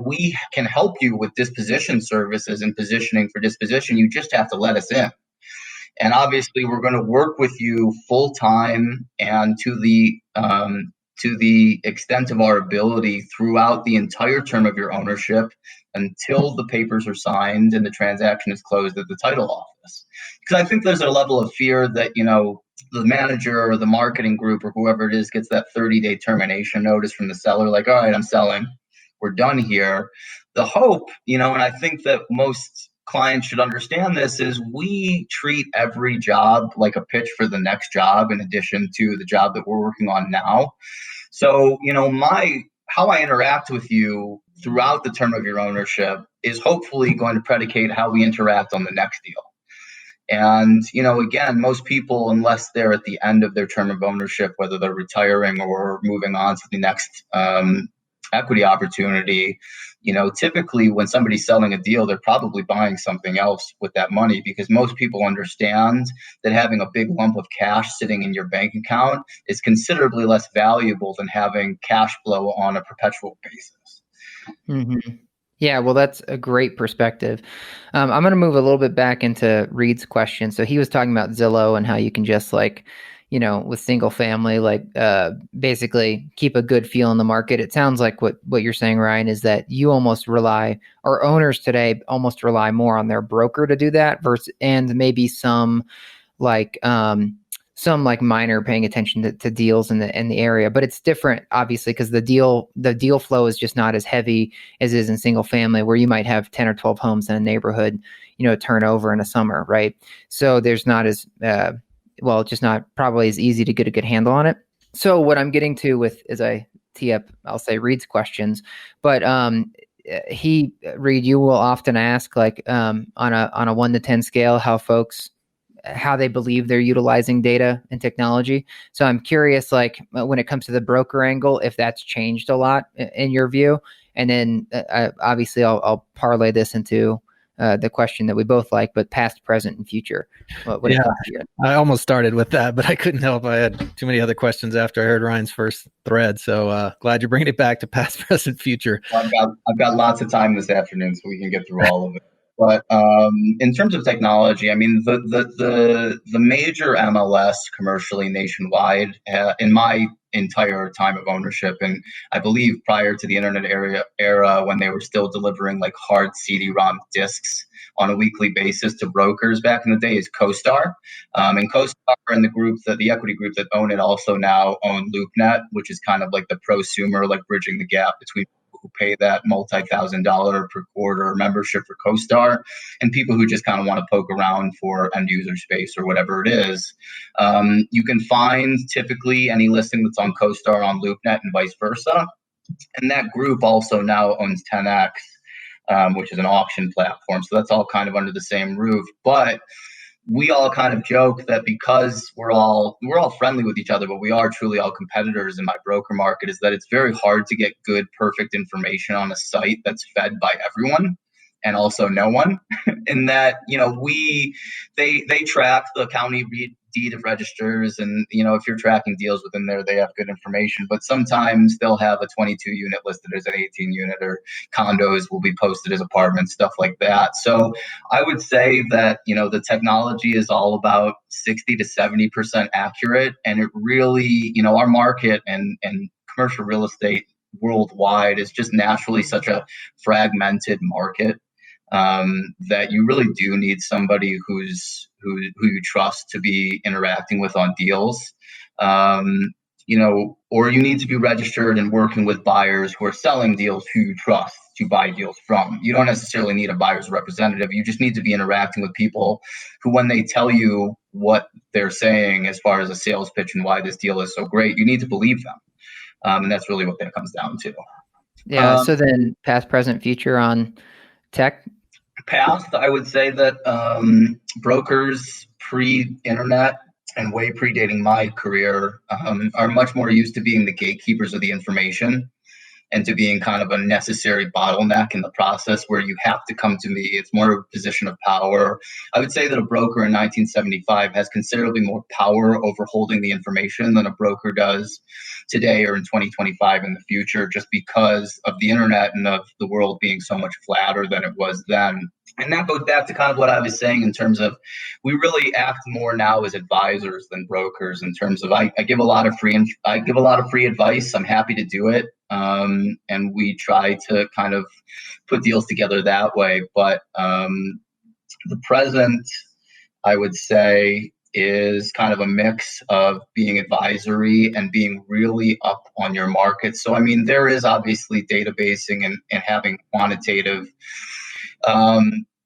we can help you with disposition services and positioning for disposition. You just have to let us in. And obviously, we're going to work with you full time and to the extent of our ability throughout the entire term of your ownership until the papers are signed and the transaction is closed at the title office. Because I think there's a level of fear that, the manager or the marketing group or whoever it is gets that 30-day termination notice from the seller, like, all right, I'm selling, we're done here. The hope, and I think that most clients should understand this, is we treat every job like a pitch for the next job in addition to the job that we're working on now. So, how I interact with you throughout the term of your ownership is hopefully going to predicate how we interact on the next deal. And, again, most people, unless they're at the end of their term of ownership, whether they're retiring or moving on to the next equity opportunity, typically when somebody's selling a deal, they're probably buying something else with that money, because most people understand that having a big lump of cash sitting in your bank account is considerably less valuable than having cash flow on a perpetual basis. Mm-hmm. Yeah, well, that's a great perspective. I'm going to move a little bit back into Reed's question. So he was talking about Zillow and how you can just with single family, basically keep a good feel in the market. It sounds like what you're saying, Ryan, is that you almost rely, or owners today almost rely more on their broker to do that and maybe some minor paying attention to deals in the area, but it's different, obviously, because the deal flow is just not as heavy as is in single family, where you might have 10 or 12 homes in a neighborhood, turn over in a summer, right? So there's not as just not probably as easy to get a good handle on it. So what I'm getting to with, as I tee up, I'll say Reed's questions, but Reed, you will often ask on a 1 to 10 scale how they believe they're utilizing data and technology. So I'm curious, when it comes to the broker angle, if that's changed a lot in your view. And then obviously I'll parlay this into the question that we both like, but past, present, and future. What I almost started with that, but I couldn't help. I had too many other questions after I heard Ryan's first thread. So glad you're bringing it back to past, present, future. Well, I've got lots of time this afternoon, so we can get through all of it. But in terms of technology, I mean, the major MLS commercially nationwide, in my entire time of ownership, and I believe prior to the internet era, when they were still delivering hard CD-ROM discs on a weekly basis to brokers back in the day, is CoStar. And CoStar and the equity group that own it also now own LoopNet, which is kind of like the prosumer, bridging the gap between who pay that multi-$1,000 per quarter membership for CoStar and people who just kind of want to poke around for end user space or whatever it is. You can find typically any listing that's on CoStar on LoopNet and vice versa. And that group also now owns 10X, which is an auction platform. So that's all kind of under the same roof. But we all kind of joke that because we're all friendly with each other, but we are truly all competitors in my broker market, is that it's very hard to get good, perfect information on a site that's fed by everyone and also no one. In that, they track the county deed of registers, and if you're tracking deals within there, they have good information. But sometimes they'll have a 22 unit listed as an 18 unit, or condos will be posted as apartments, stuff like that. So I would say that the technology is all about 60 to 70% accurate, and it really, our market and commercial real estate worldwide is just naturally such a fragmented market, that you really do need somebody who you trust to be interacting with on deals. Or you need to be registered and working with buyers who are selling deals who you trust to buy deals from. You don't necessarily need a buyer's representative. You just need to be interacting with people who, when they tell you what they're saying as far as a sales pitch and why this deal is so great, you need to believe them. And that's really what that comes down to. Yeah. So then past, present, future on tech? Past, I would say that brokers pre-internet and way predating my career are much more used to being the gatekeepers of the information and to being kind of a necessary bottleneck in the process where you have to come to me. It's more of a position of power. I would say that a broker in 1975 has considerably more power over holding the information than a broker does today or in 2025 in the future, just because of the internet and of the world being so much flatter than it was then. And that goes back to kind of what I was saying in terms of we really act more now as advisors than brokers. In terms of I give a lot of free advice. I'm happy to do it, and we try to kind of put deals together that way. But the present, I would say, is kind of a mix of being advisory and being really up on your market. So I mean, there is obviously databasing and having quantitative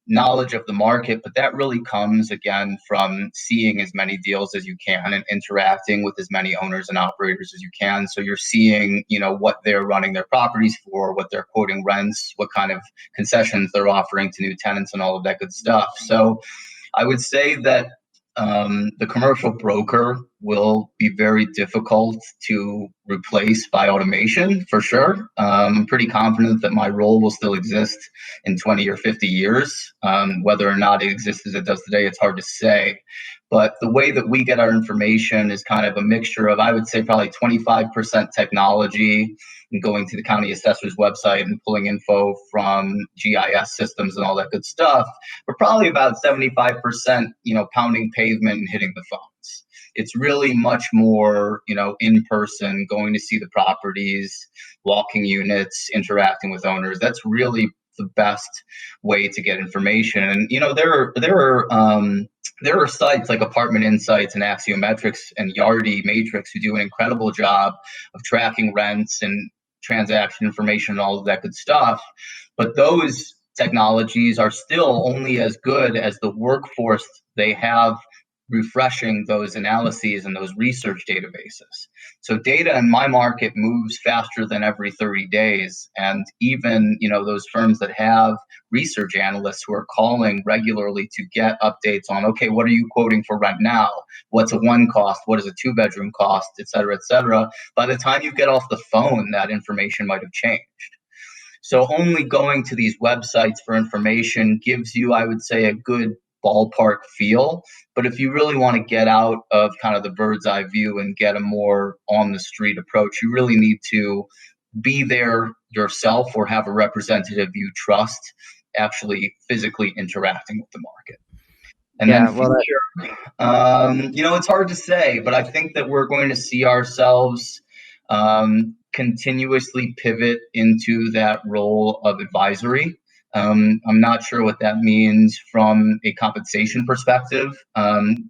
knowledge of the market, but that really comes again from seeing as many deals as you can and interacting with as many owners and operators as you can. So you're seeing, what they're running their properties for, what they're quoting rents, what kind of concessions they're offering to new tenants, and all of that good stuff. So I would say that the commercial broker will be very difficult to replace by automation, for sure. I'm pretty confident that my role will still exist in 20 or 50 years. Whether or not it exists as it does today, it's hard to say. But the way that we get our information is kind of a mixture of, I would say, probably 25% technology and going to the county assessor's website and pulling info from GIS systems and all that good stuff. But probably about 75%, pounding pavement and hitting the phones. It's really much more, in person, going to see the properties, walking units, interacting with owners. That's really the best way to get information. And there are sites like Apartment Insights and Axiometrics and Yardi Matrix who do an incredible job of tracking rents and transaction information and all of that good stuff. But those technologies are still only as good as the workforce they have refreshing those analyses and those research databases. So data in my market moves faster than every 30 days. And even, those firms that have research analysts who are calling regularly to get updates on, okay, what are you quoting for rent now? What's a one cost? What is a two bedroom cost, et cetera, et cetera. By the time you get off the phone, that information might have changed. So only going to these websites for information gives you, I would say, a good ballpark feel. But if you really want to get out of kind of the bird's eye view and get a more on the street approach, you really need to be there yourself or have a representative you trust actually physically interacting with the market. And then future, it's hard to say, but I think that we're going to see ourselves continuously pivot into that role of advisory. I'm not sure what that means from a compensation perspective.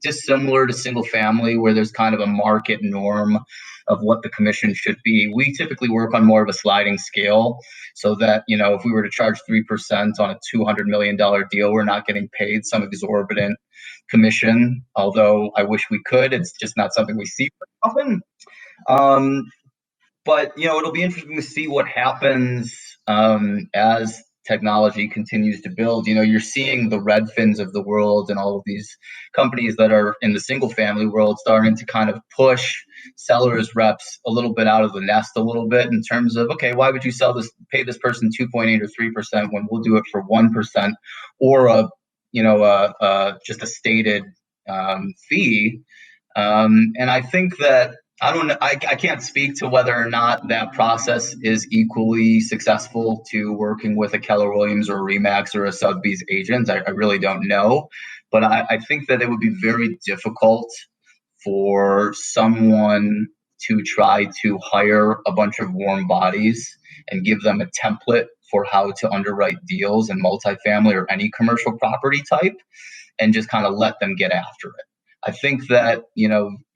Just similar to single family, where there's kind of a market norm of what the commission should be. We typically work on more of a sliding scale, so that, if we were to charge 3% on a $200 million deal, we're not getting paid some exorbitant commission. Although I wish we could, it's just not something we see very often. But it'll be interesting to see what happens as technology continues to build, you're seeing the Redfins of the world and all of these companies that are in the single family world starting to kind of push sellers reps a little bit out of the nest a little bit in terms of, okay, why would you pay this person 2.8 or 3% when we'll do it for 1% or just a stated fee. And I think that I don't know. I can't speak to whether or not that process is equally successful to working with a Keller Williams or a Remax or a Sotheby's agent. I really don't know. But I think that it would be very difficult for someone to try to hire a bunch of warm bodies and give them a template for how to underwrite deals in multifamily or any commercial property type and just kind of let them get after it. I think that,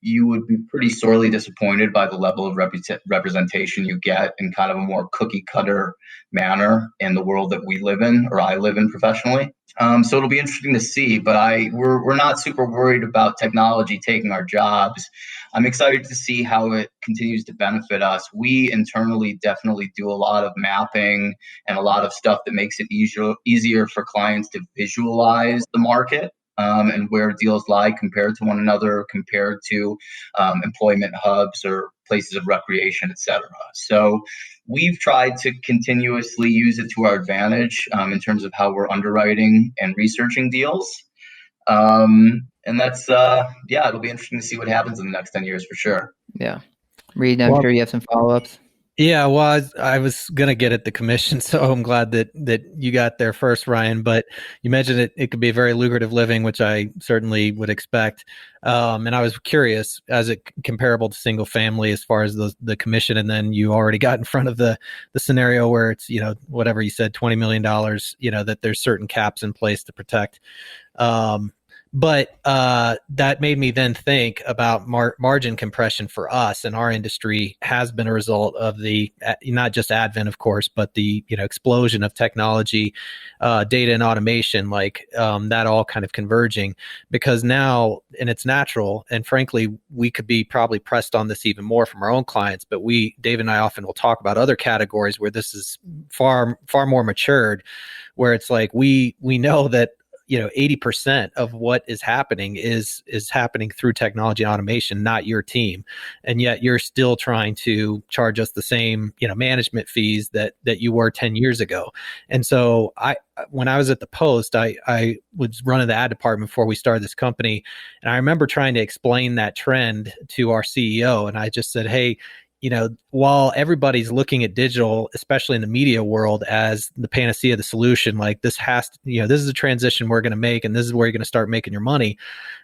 you would be pretty sorely disappointed by the level of representation you get in kind of a more cookie cutter manner in the world that we live in, or I live in professionally. So it'll be interesting to see, but we're not super worried about technology taking our jobs. I'm excited to see how it continues to benefit us. We internally definitely do a lot of mapping and a lot of stuff that makes it easier for clients to visualize the market. And where deals lie compared to one another, compared to employment hubs or places of recreation, et cetera. So we've tried to continuously use it to our advantage in terms of how we're underwriting and researching deals. And that's, it'll be interesting to see what happens in the next 10 years for sure. Yeah. Reed, I'm sure you have some follow-ups. Yeah, well, I was going to get at the commission, so I'm glad that you got there first, Ryan. But you mentioned it could be a very lucrative living, which I certainly would expect. And I was curious, as it comparable to single family as far as the commission, and then you already got in front of the scenario where it's, whatever you said, $20 million, that there's certain caps in place to protect. But that made me then think about margin compression for us, and our industry has been a result of the not just advent, of course, but the explosion of technology, data and automation, like that all kind of converging. Because now, and it's natural, and frankly, we could be probably pressed on this even more from our own clients. But Dave and I often will talk about other categories where this is far more matured, where it's like we know that 80% of what is happening is happening through technology and automation, not your team. And yet you're still trying to charge us the same, management fees that you were 10 years ago. And so when I was at the Post, I was running the ad department before we started this company. And I remember trying to explain that trend to our CEO. And I just said, hey, while everybody's looking at digital, especially in the media world, as the panacea, the solution, like this is a transition we're going to make, and this is where you're going to start making your money.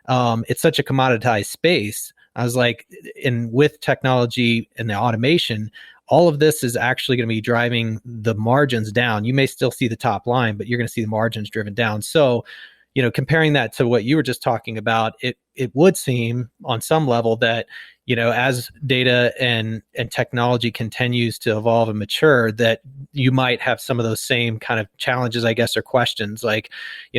It's such a commoditized space. I was like, and with technology and the automation, all of this is actually going to be driving the margins down. You may still see the top line, but you're going to see the margins driven down. So, comparing that to what you were just talking about, it would seem on some level that, as data and technology continues to evolve and mature, that you might have some of those same kind of challenges, I guess, or questions like,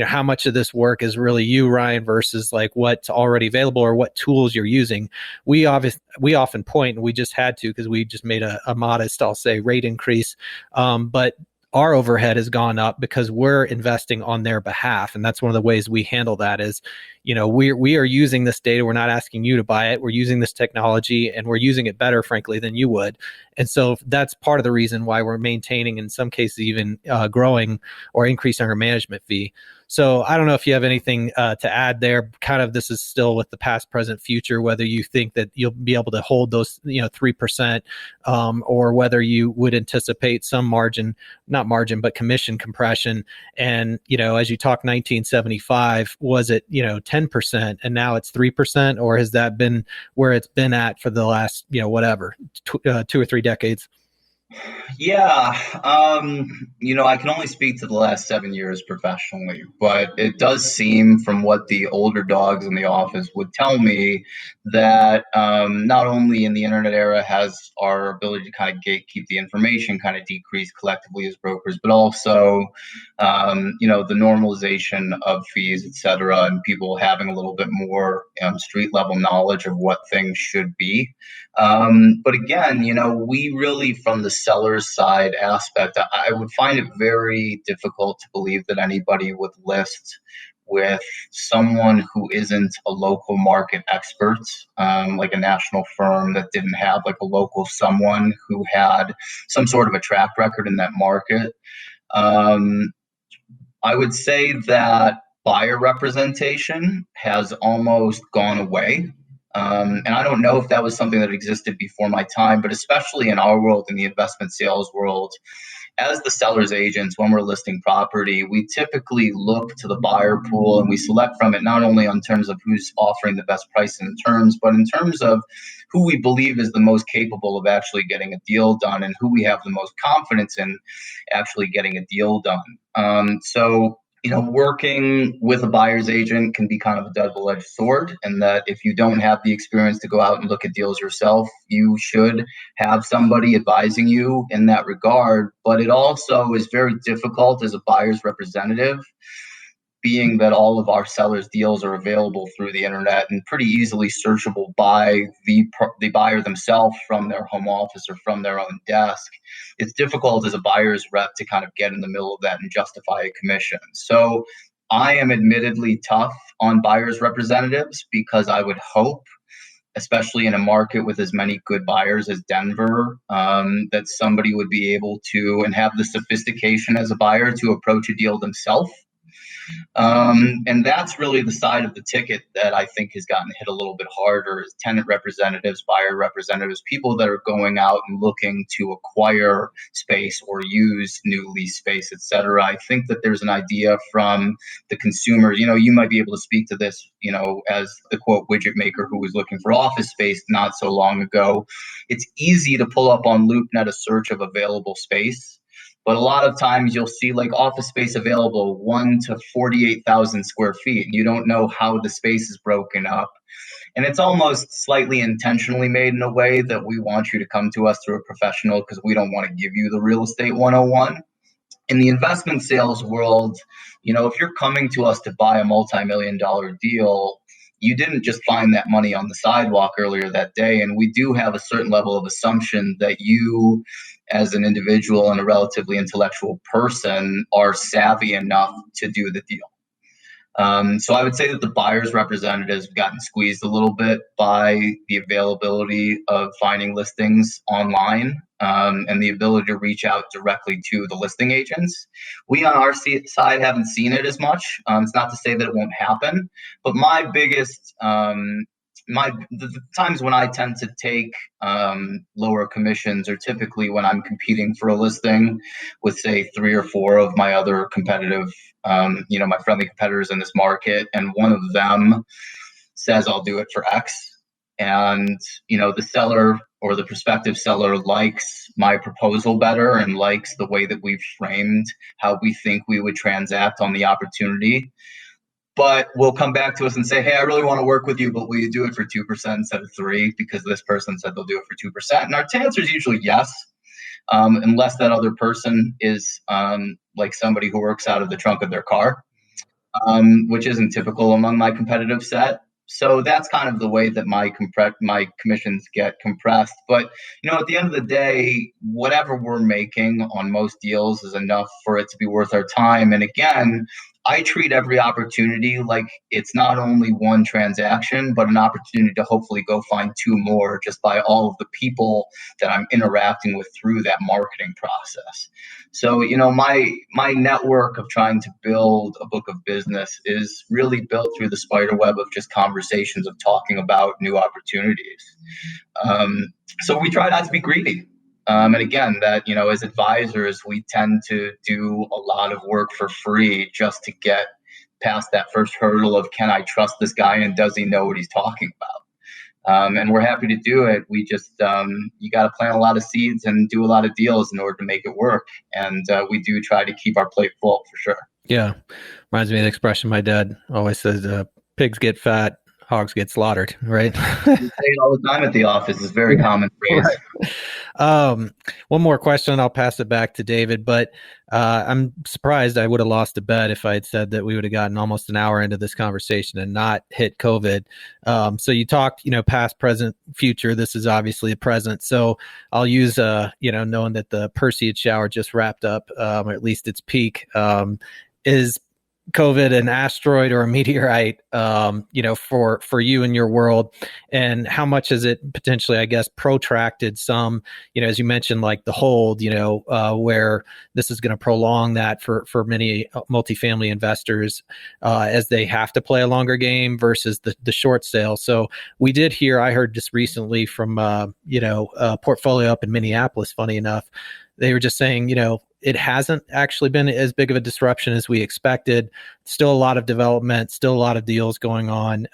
how much of this work is really you, Ryan, versus like what's already available or what tools you're using. We often point, and we just had to, because we just made a modest, I'll say, rate increase. But our overhead has gone up because we're investing on their behalf. And that's one of the ways we handle that is, we are using this data. We're not asking you to buy it. We're using this technology, and we're using it better, frankly, than you would. And so that's part of the reason why we're maintaining, in some cases, even growing or increasing our management fee. So I don't know if you have anything to add there. Kind of, this is still with the past, present, future, whether you think that you'll be able to hold those, 3%, or whether you would anticipate some but commission compression. And, as you talk 1975, was it, 10% and now it's 3%, or has that been where it's been at for the last, 2 or 3 decades? Yeah. I can only speak to the last 7 years professionally, but it does seem from what the older dogs in the office would tell me that not only in the internet era has our ability to kind of gatekeep the information kind of decreased collectively as brokers, but also, the normalization of fees, et cetera, and people having a little bit more street level knowledge of what things should be. But again, we really from the seller's side aspect, I would find it very difficult to believe that anybody would list with someone who isn't a local market expert, like a national firm that didn't have like a local someone who had some sort of a track record in that market. I would say that buyer representation has almost gone away. And I don't know if that was something that existed before my time, but especially in our world, in the investment sales world, as the seller's agents, when we're listing property, we typically look to the buyer pool and we select from it not only on terms of who's offering the best price and terms, but in terms of who we believe is the most capable of actually getting a deal done and who we have the most confidence in actually getting a deal done. So working with a buyer's agent can be kind of a double-edged sword, and that if you don't have the experience to go out and look at deals yourself, you should have somebody advising you in that regard. But it also is very difficult as a buyer's representative, being that all of our sellers' deals are available through the internet and pretty easily searchable by the buyer themselves from their home office or from their own desk. It's difficult as a buyer's rep to kind of get in the middle of that and justify a commission. So I am admittedly tough on buyer's representatives, because I would hope, especially in a market with as many good buyers as Denver, that somebody would be able to and have the sophistication as a buyer to approach a deal themselves. And that's really the side of the ticket that I think has gotten hit a little bit harder, is tenant representatives, buyer representatives, people that are going out and looking to acquire space or use new lease space, et cetera. I think that there's an idea from the consumer, you might be able to speak to this, as the quote widget maker who was looking for office space not so long ago. It's easy to pull up on LoopNet a search of available space. But a lot of times you'll see like office space available 1 to 48,000 square feet. And you don't know how the space is broken up. And it's almost slightly intentionally made in a way that we want you to come to us through a professional, because we don't want to give you the real estate 101. In the investment sales world, if you're coming to us to buy a multi-million-dollar deal, you didn't just find that money on the sidewalk earlier that day. And we do have a certain level of assumption that you, as an individual and a relatively intellectual person, are savvy enough to do the deal. So I would say that the buyer's representatives have gotten squeezed a little bit by the availability of finding listings online, and the ability to reach out directly to the listing agents. We on our side haven't seen it as much. It's not to say that it won't happen, but my biggest the times when I tend to take lower commissions are typically when I'm competing for a listing with, say, 3 or 4 of my other competitive, my friendly competitors in this market, and one of them says I'll do it for X, and the seller or the prospective seller likes my proposal better and likes the way that we've framed how we think we would transact on the opportunity. But will come back to us and say, hey, I really want to work with you, but will you do it for 2% instead of 3%, because this person said they'll do it for 2%? And our answer is usually yes, unless that other person is like somebody who works out of the trunk of their car, which isn't typical among my competitive set. So that's kind of the way that my commissions get compressed. But, at the end of the day, whatever we're making on most deals is enough for it to be worth our time. And again, I treat every opportunity like it's not only one transaction, but an opportunity to hopefully go find 2 more, just by all of the people that I'm interacting with through that marketing process. So, my network of trying to build a book of business is really built through the spider web of just conversations of talking about new opportunities. So we try not to be greedy. And again, that, as advisors, we tend to do a lot of work for free just to get past that first hurdle of, can I trust this guy and does he know what he's talking about? And we're happy to do it. We just, you got to plant a lot of seeds and do a lot of deals in order to make it work. And we do try to keep our plate full for sure. Yeah. Reminds me of the expression my dad always says, pigs get fat, hogs get slaughtered, right? We say it all the time at the office. It's a very common phrase. Right. One more question, I'll pass it back to David, but I'm surprised I would have lost a bet if I had said that we would have gotten almost an hour into this conversation and not hit COVID. So you talked, past, present, future. This is obviously a present. So I'll use, knowing that the Perseid shower just wrapped up, or at least its peak, is COVID an asteroid or a meteorite, for you in your world, and how much has it potentially, I guess, protracted some, as you mentioned, like the hold, where this is going to prolong that for many multifamily investors as they have to play a longer game versus the short sale. So I heard just recently from, a portfolio up in Minneapolis, funny enough, they were just saying, it hasn't actually been as big of a disruption as we expected. Still a lot of development, still a lot of deals going on.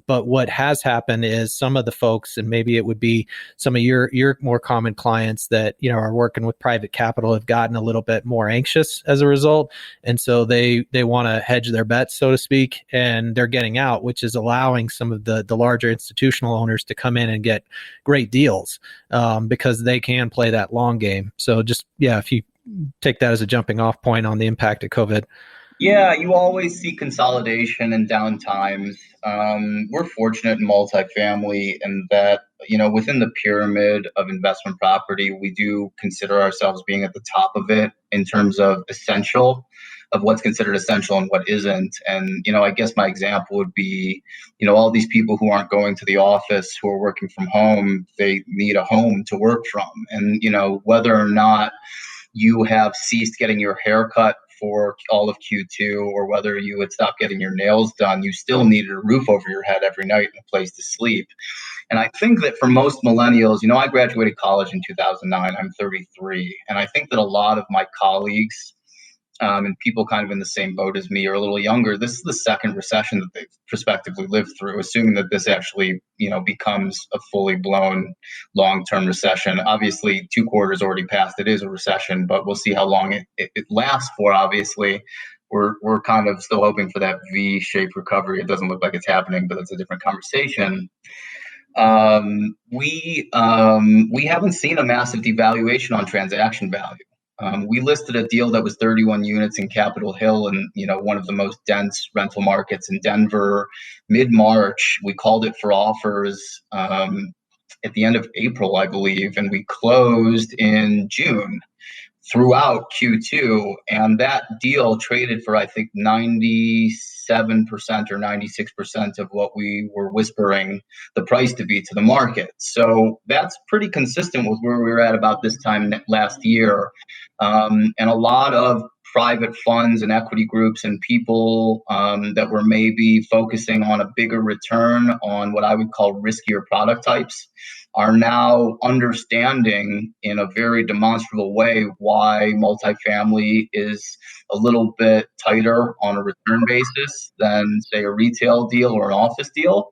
But what has happened is some of the folks, and maybe it would be some of your more common clients that, are working with private capital, have gotten a little bit more anxious as a result. And so they want to hedge their bets, so to speak, and they're getting out, which is allowing some of the larger institutional owners to come in and get great deals because they can play that long game. So just, if you take that as a jumping off point on the impact of COVID. Yeah, you always see consolidation and downtimes. We're fortunate in multifamily in that, within the pyramid of investment property, we do consider ourselves being at the top of it in terms of what's considered essential and what isn't. And, I guess my example would be, all these people who aren't going to the office, who are working from home, they need a home to work from. And, whether or not you have ceased getting your hair cut for all of Q2, or whether you had stopped getting your nails done, you still needed a roof over your head every night and a place to sleep. And I think that for most millennials, I graduated college in 2009. I'm 33. And I think that a lot of my colleagues and people kind of in the same boat as me or a little younger, this is the second recession that they've prospectively lived through, assuming that this actually, becomes a fully blown long-term recession. Obviously, 2 quarters already passed. It is a recession, but we'll see how long it lasts for. Obviously, we're kind of still hoping for that V-shaped recovery. It doesn't look like it's happening, but it's a different conversation. We haven't seen a massive devaluation on transaction value. We listed a deal that was 31 units in Capitol Hill and, one of the most dense rental markets in Denver, mid-March. We called it for offers at the end of April, I believe, and we closed in June throughout Q2. And that deal traded for, I think, 97% or 96% of what we were whispering the price to be to the market. So that's pretty consistent with where we were at about this time last year. And a lot of private funds and equity groups and people that were maybe focusing on a bigger return on what I would call riskier product types are now understanding in a very demonstrable way why multifamily is a little bit tighter on a return basis than, say, a retail deal or an office deal,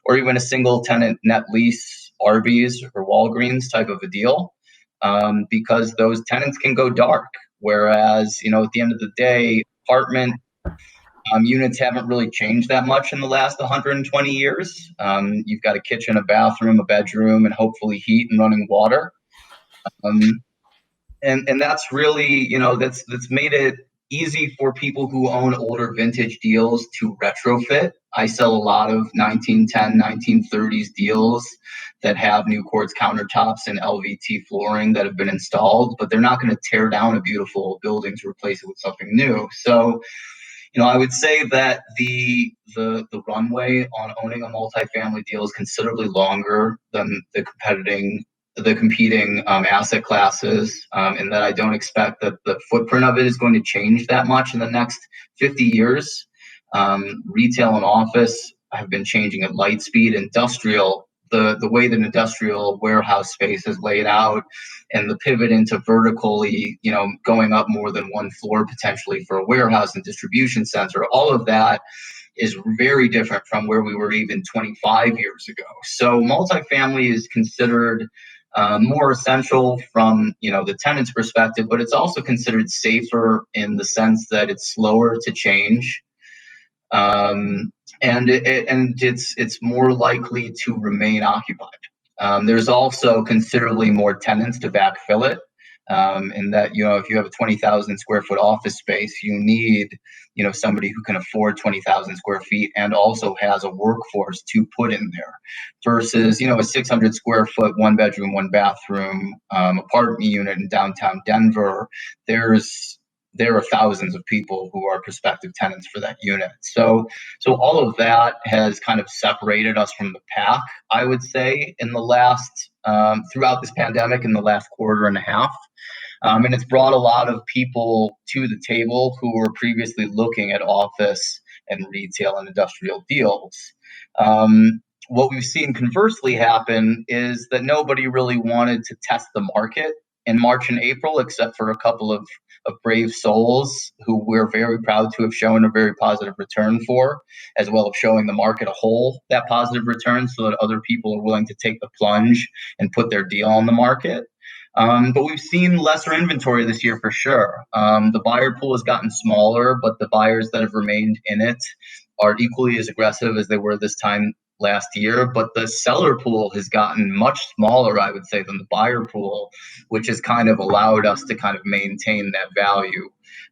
or even a single tenant net lease Arby's or Walgreens type of a deal, because those tenants can go dark. Whereas, at the end of the day, apartment units haven't really changed that much in the last 120 years. You've got a kitchen, a bathroom, a bedroom, and hopefully heat and running water. And that's really, that's made it easy for people who own older vintage deals to retrofit. I sell a lot of 1910, 1930s deals that have new quartz countertops and LVT flooring that have been installed, but they're not going to tear down a beautiful building to replace it with something new. So, I would say that the runway on owning a multifamily deal is considerably longer than the competing asset classes, and that I don't expect that the footprint of it is going to change that much in the next 50 years. Retail and office have been changing at light speed. Industrial, the way that industrial warehouse space is laid out and the pivot into vertically, going up more than one floor potentially for a warehouse and distribution center, all of that is very different from where we were even 25 years ago. So multifamily is considered more essential from, the tenant's perspective, but it's also considered safer in the sense that it's slower to change. And it's more likely to remain occupied. There's also considerably more tenants to backfill it. In that, if you have a 20,000 square foot office space, you need, somebody who can afford 20,000 square feet and also has a workforce to put in there versus, a 600 square foot, 1 bedroom, 1 bathroom apartment unit in downtown Denver. There are thousands of people who are prospective tenants for that unit. So all of that has kind of separated us from the pack, I would say, in the last, throughout this pandemic, in the last quarter and a half. And it's brought a lot of people to the table who were previously looking at office and retail and industrial deals. What we've seen conversely happen is that nobody really wanted to test the market in March and April, except for a couple of brave souls who we're very proud to have shown a very positive return for, as well as showing the market a whole that positive return so that other people are willing to take the plunge and put their deal on the market. But we've seen lesser inventory this year for sure. The buyer pool has gotten smaller, but the buyers that have remained in it are equally as aggressive as they were this time last year. But the seller pool has gotten much smaller, I would say, than the buyer pool, which has kind of allowed us to kind of maintain that value.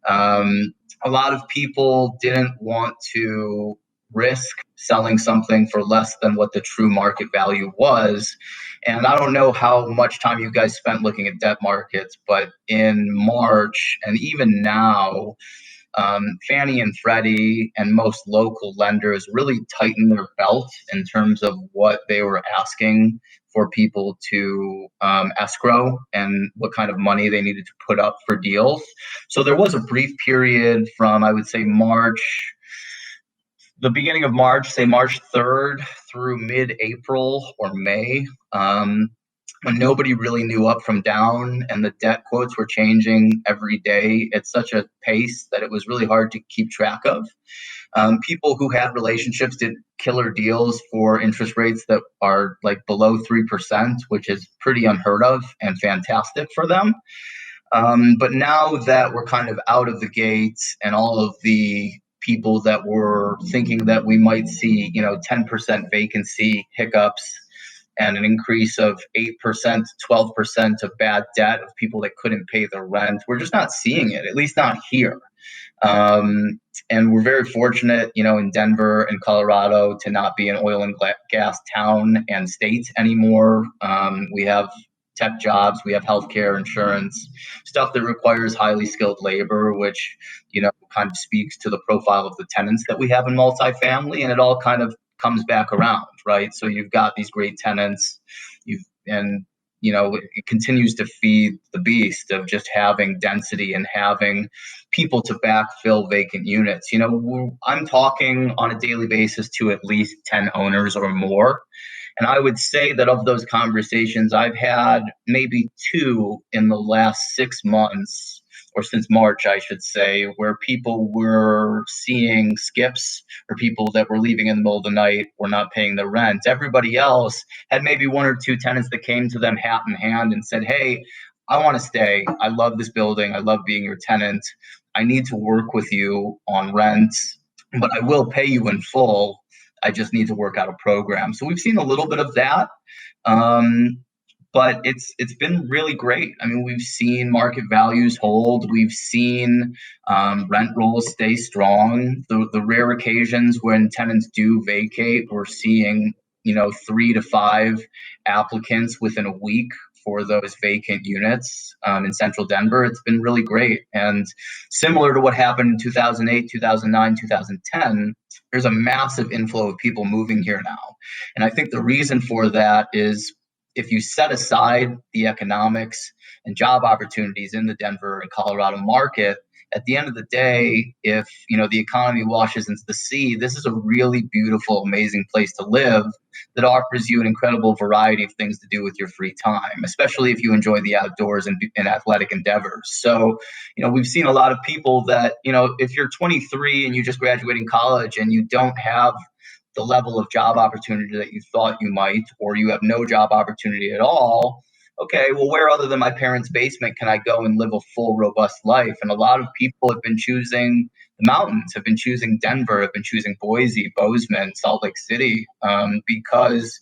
A lot of people didn't want to risk selling something for less than what the true market value was. And I don't know how much time you guys spent looking at debt markets, but in March and even now, Fannie and Freddie and most local lenders really tightened their belt in terms of what they were asking for people to escrow and what kind of money they needed to put up for deals. So there was a brief period from, I would say, the beginning of March, say March 3rd through mid-April or May, when nobody really knew up from down and the debt quotes were changing every day at such a pace that it was really hard to keep track of. People who had relationships did killer deals for interest rates that are like below 3%, which is pretty unheard of and fantastic for them. But now that we're kind of out of the gates and all of the people that were thinking that we might see, 10% vacancy hiccups and an increase of 8%, 12% of bad debt of people that couldn't pay their rent. We're just not seeing it, at least not here. And we're very fortunate, in Denver and Colorado to not be an oil and gas town and state anymore. We have tech jobs, we have healthcare, insurance, stuff that requires highly skilled labor, which, kind of speaks to the profile of the tenants that we have in multifamily, and it all kind of comes back around, right? So you've got these great tenants, it continues to feed the beast of just having density and having people to backfill vacant units. I'm talking on a daily basis to at least 10 owners or more. And I would say that of those conversations, I've had maybe 2 in the last 6 months, or since March, I should say, where people were seeing skips or people that were leaving in the middle of the night were not paying their rent. Everybody else had maybe 1 or 2 tenants that came to them hat in hand and said, hey, I want to stay. I love this building. I love being your tenant. I need to work with you on rent, but I will pay you in full. I just need to work out a program. So we've seen a little bit of that. But it's been really great. I mean, we've seen market values hold. We've seen rent rolls stay strong. The rare occasions when tenants do vacate, we're seeing 3 to 5 applicants within a week for those vacant units in central Denver. It's been really great. And similar to what happened in 2008, 2009, 2010, there's a massive inflow of people moving here now. And I think the reason for that is if you set aside the economics and job opportunities in the Denver and Colorado market, at the end of the day, if the economy washes into the sea, this is a really beautiful, amazing place to live that offers you an incredible variety of things to do with your free time, especially if you enjoy the outdoors and athletic endeavors. So, we've seen a lot of people that, if you're 23 and you just graduated college and you don't have the level of job opportunity that you thought you might, or you have no job opportunity at all, okay, well, where other than my parents' basement can I go and live a full, robust life? And a lot of people have been choosing the mountains, have been choosing Denver, have been choosing Boise, Bozeman, Salt Lake City, because,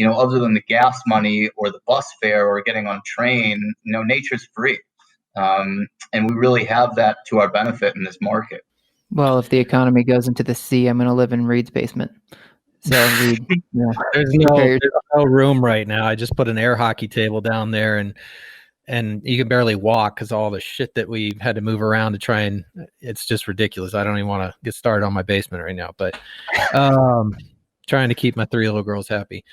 other than the gas money or the bus fare or getting on a train, nature's free. And we really have that to our benefit in this market. Well, if the economy goes into the sea, I'm going to live in Reed's basement. So Reed, there's no room right now. I just put an air hockey table down there, and you can barely walk because all the shit that we've had to move around to try, and it's just ridiculous. I don't even want to get started on my basement right now, but trying to keep my 3 little girls happy.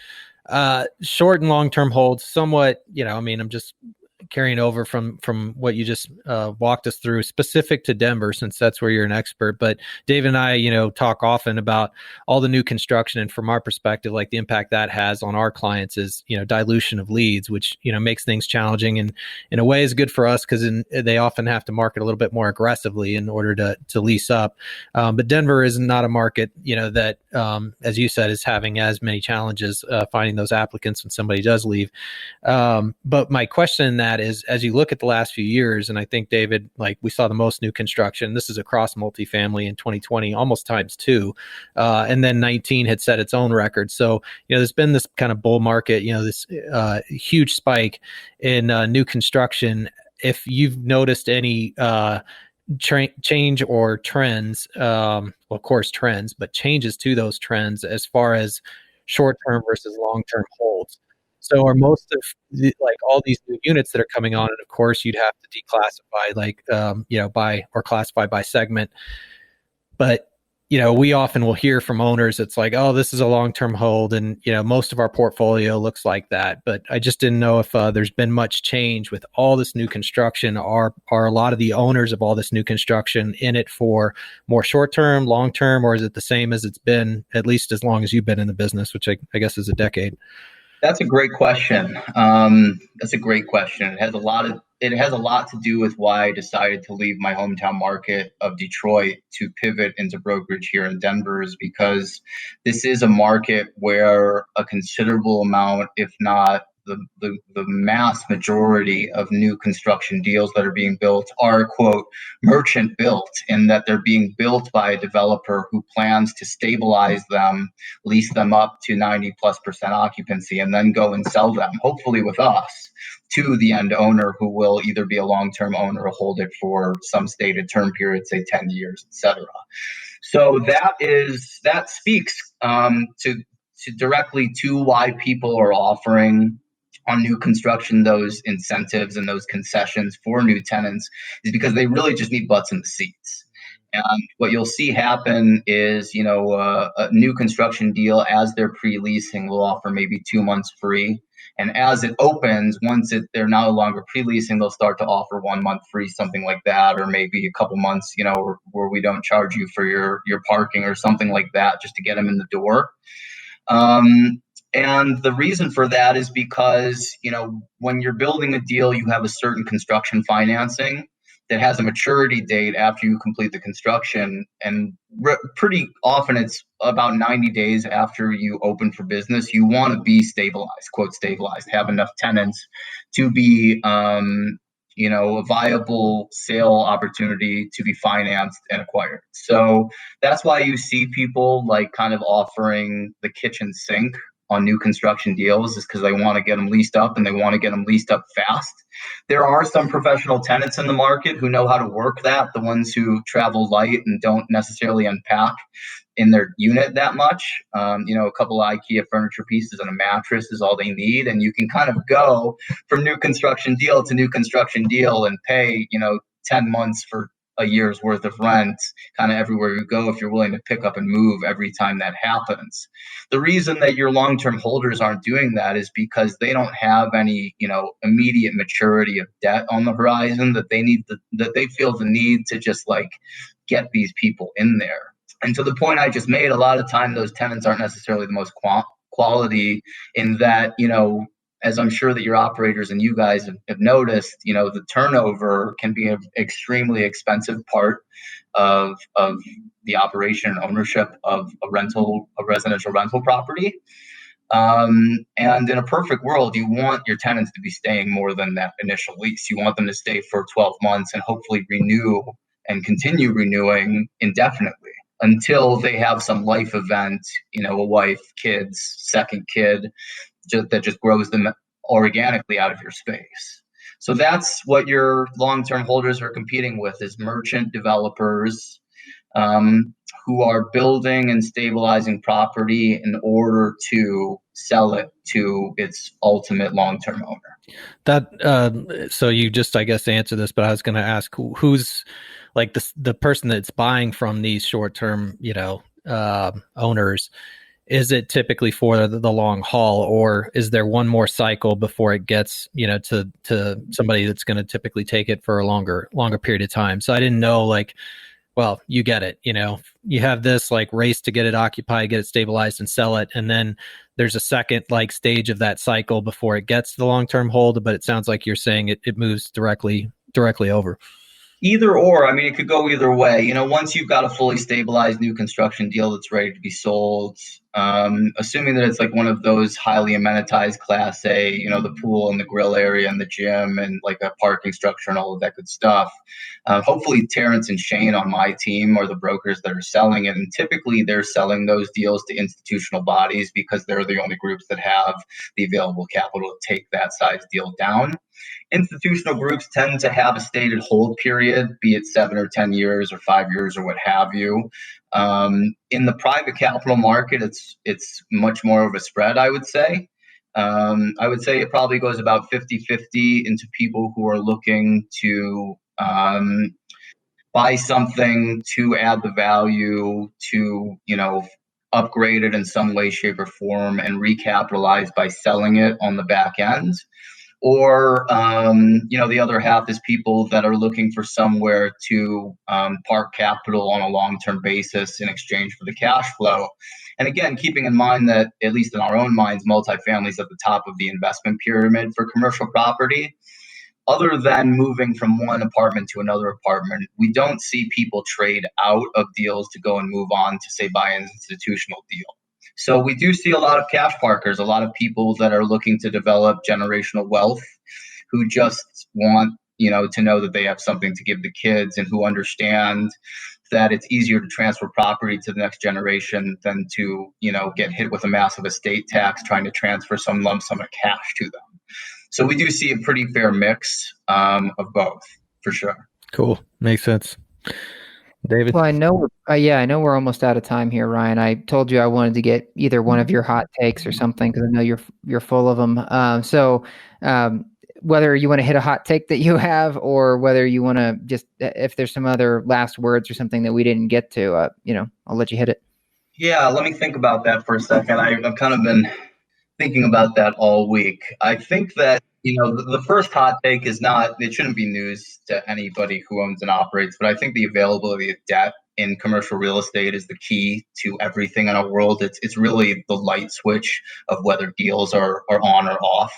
Short and long-term holds somewhat, I'm just carrying over from what you just walked us through, specific to Denver, since that's where you're an expert. But Dave and I, talk often about all the new construction, and from our perspective, like the impact that has on our clients is, dilution of leads, which, makes things challenging, and in a way is good for us because they often have to market a little bit more aggressively in order to lease up. But Denver is not a market, that, as you said, is having as many challenges finding those applicants when somebody does leave. But my question in that is, as you look at the last few years, and I think, David, like we saw the most new construction, this is across multifamily in 2020, almost times 2. And then 19 had set its own record. So, there's been this kind of bull market, this huge spike in new construction. If you've noticed any change or trends, well, of course, trends, but changes to those trends as far as short-term versus long-term holds. So are most of all these new units that are coming on, and of course you'd have to declassify by or classify by segment. But, we often will hear from owners, it's like, oh, this is a long-term hold. And, most of our portfolio looks like that. But I just didn't know if there's been much change with all this new construction. Are a lot of the owners of all this new construction in it for more short-term, long-term, or is it the same as it's been, at least as long as you've been in the business, which I guess is a decade? That's a great question. It has a lot to do with why I decided to leave my hometown market of Detroit to pivot into brokerage here in Denver, is because this is a market where a considerable amount, if not the mass majority of new construction deals that are being built are, quote, merchant built, in that they're being built by a developer who plans to stabilize them, lease them up to 90+% occupancy, and then go and sell them, hopefully with us, to the end owner, who will either be a long-term owner or hold it for some stated term period, say 10 years, etc. So that speaks to directly to why people are offering on new construction those incentives and those concessions for new tenants, is because they really just need butts in the seats. And what you'll see happen is, a new construction deal, as they're pre-leasing, will offer maybe 2 months free. And as it opens, they're no longer pre-leasing, they'll start to offer 1 month free, something like that, or maybe a couple months, where we don't charge you for your parking or something like that, just to get them in the door. And the reason for that is because, when you're building a deal, you have a certain construction financing that has a maturity date after you complete the construction. And pretty often it's about 90 days after you open for business. You want to be stabilized, quote, stabilized, have enough tenants to be, a viable sale opportunity to be financed and acquired. So that's why you see people kind of offering the kitchen sink on new construction deals, is because they want to get them leased up, and they want to get them leased up fast. There are some professional tenants in the market who know how to work that, the ones who travel light and don't necessarily unpack in their unit that much. A couple of IKEA furniture pieces and a mattress is all they need. And you can kind of go from new construction deal to new construction deal and pay, 10 months for a year's worth of rent kind of everywhere you go, if you're willing to pick up and move every time that happens. The reason that your long-term holders aren't doing that is because they don't have any, immediate maturity of debt on the horizon that they feel the need to just get these people in there. And to the point I just made, a lot of time those tenants aren't necessarily the most quality, in that, as I'm sure that your operators and you guys have noticed, the turnover can be an extremely expensive part of the operation and ownership of a residential rental property. And in a perfect world, you want your tenants to be staying more than that initial lease. You want them to stay for 12 months and hopefully renew and continue renewing indefinitely until they have some life event, a wife, kids, second kid, that just grows them organically out of your space. So that's what your long-term holders are competing with, is merchant developers who are building and stabilizing property in order to sell it to its ultimate long-term owner. That so you just, I guess, answer this, but I was going to ask who's like the person that's buying from these short-term, owners. Is it typically for the long haul, or is there one more cycle before it gets, to somebody that's going to typically take it for a longer period of time? So I didn't know, like, well, you get it. You have this like race to get it occupied, get it stabilized and sell it. And then there's a second like stage of that cycle before it gets to the long-term hold. But it sounds like you're saying it moves directly over. Either or. I mean, it could go either way. Once you've got a fully stabilized new construction deal that's ready to be sold, assuming that it's like one of those highly amenitized Class A, the pool and the grill area and the gym and like a parking structure and all of that good stuff. Hopefully Terrence and Shane on my team are the brokers that are selling it. And typically they're selling those deals to institutional bodies because they're the only groups that have the available capital to take that size deal down. Institutional groups tend to have a stated hold period, be it 7 or 10 years or 5 years or what have you. In the private capital market, it's much more of a spread, I would say. I would say it probably goes about 50-50 into people who are looking to buy something to add the value, to, upgrade it in some way, shape, or form and recapitalize by selling it on the back end. Or, the other half is people that are looking for somewhere to park capital on a long-term basis in exchange for the cash flow. And again, keeping in mind that, at least in our own minds, multifamily is at the top of the investment pyramid for commercial property. Other than moving from one apartment to another apartment, we don't see people trade out of deals to go and move on to, say, buy an institutional deal. So we do see a lot of cash parkers, a lot of people that are looking to develop generational wealth, who just want, to know that they have something to give the kids, and who understand that it's easier to transfer property to the next generation than to, get hit with a massive estate tax trying to transfer some lump sum of cash to them. So we do see a pretty fair mix of both, for sure. Cool. Makes sense. David? Well, I know we're almost out of time here, Ryan. I told you I wanted to get either one of your hot takes or something, because I know you're full of them. So whether you want to hit a hot take that you have, or whether you want to just, if there's some other last words or something that we didn't get to, I'll let you hit it. Yeah, let me think about that for a second. I've kind of been thinking about that all week. I think that, the first hot take is it shouldn't be news to anybody who owns and operates, but I think the availability of debt in commercial real estate is the key to everything in our world. It's really the light switch of whether deals are on or off.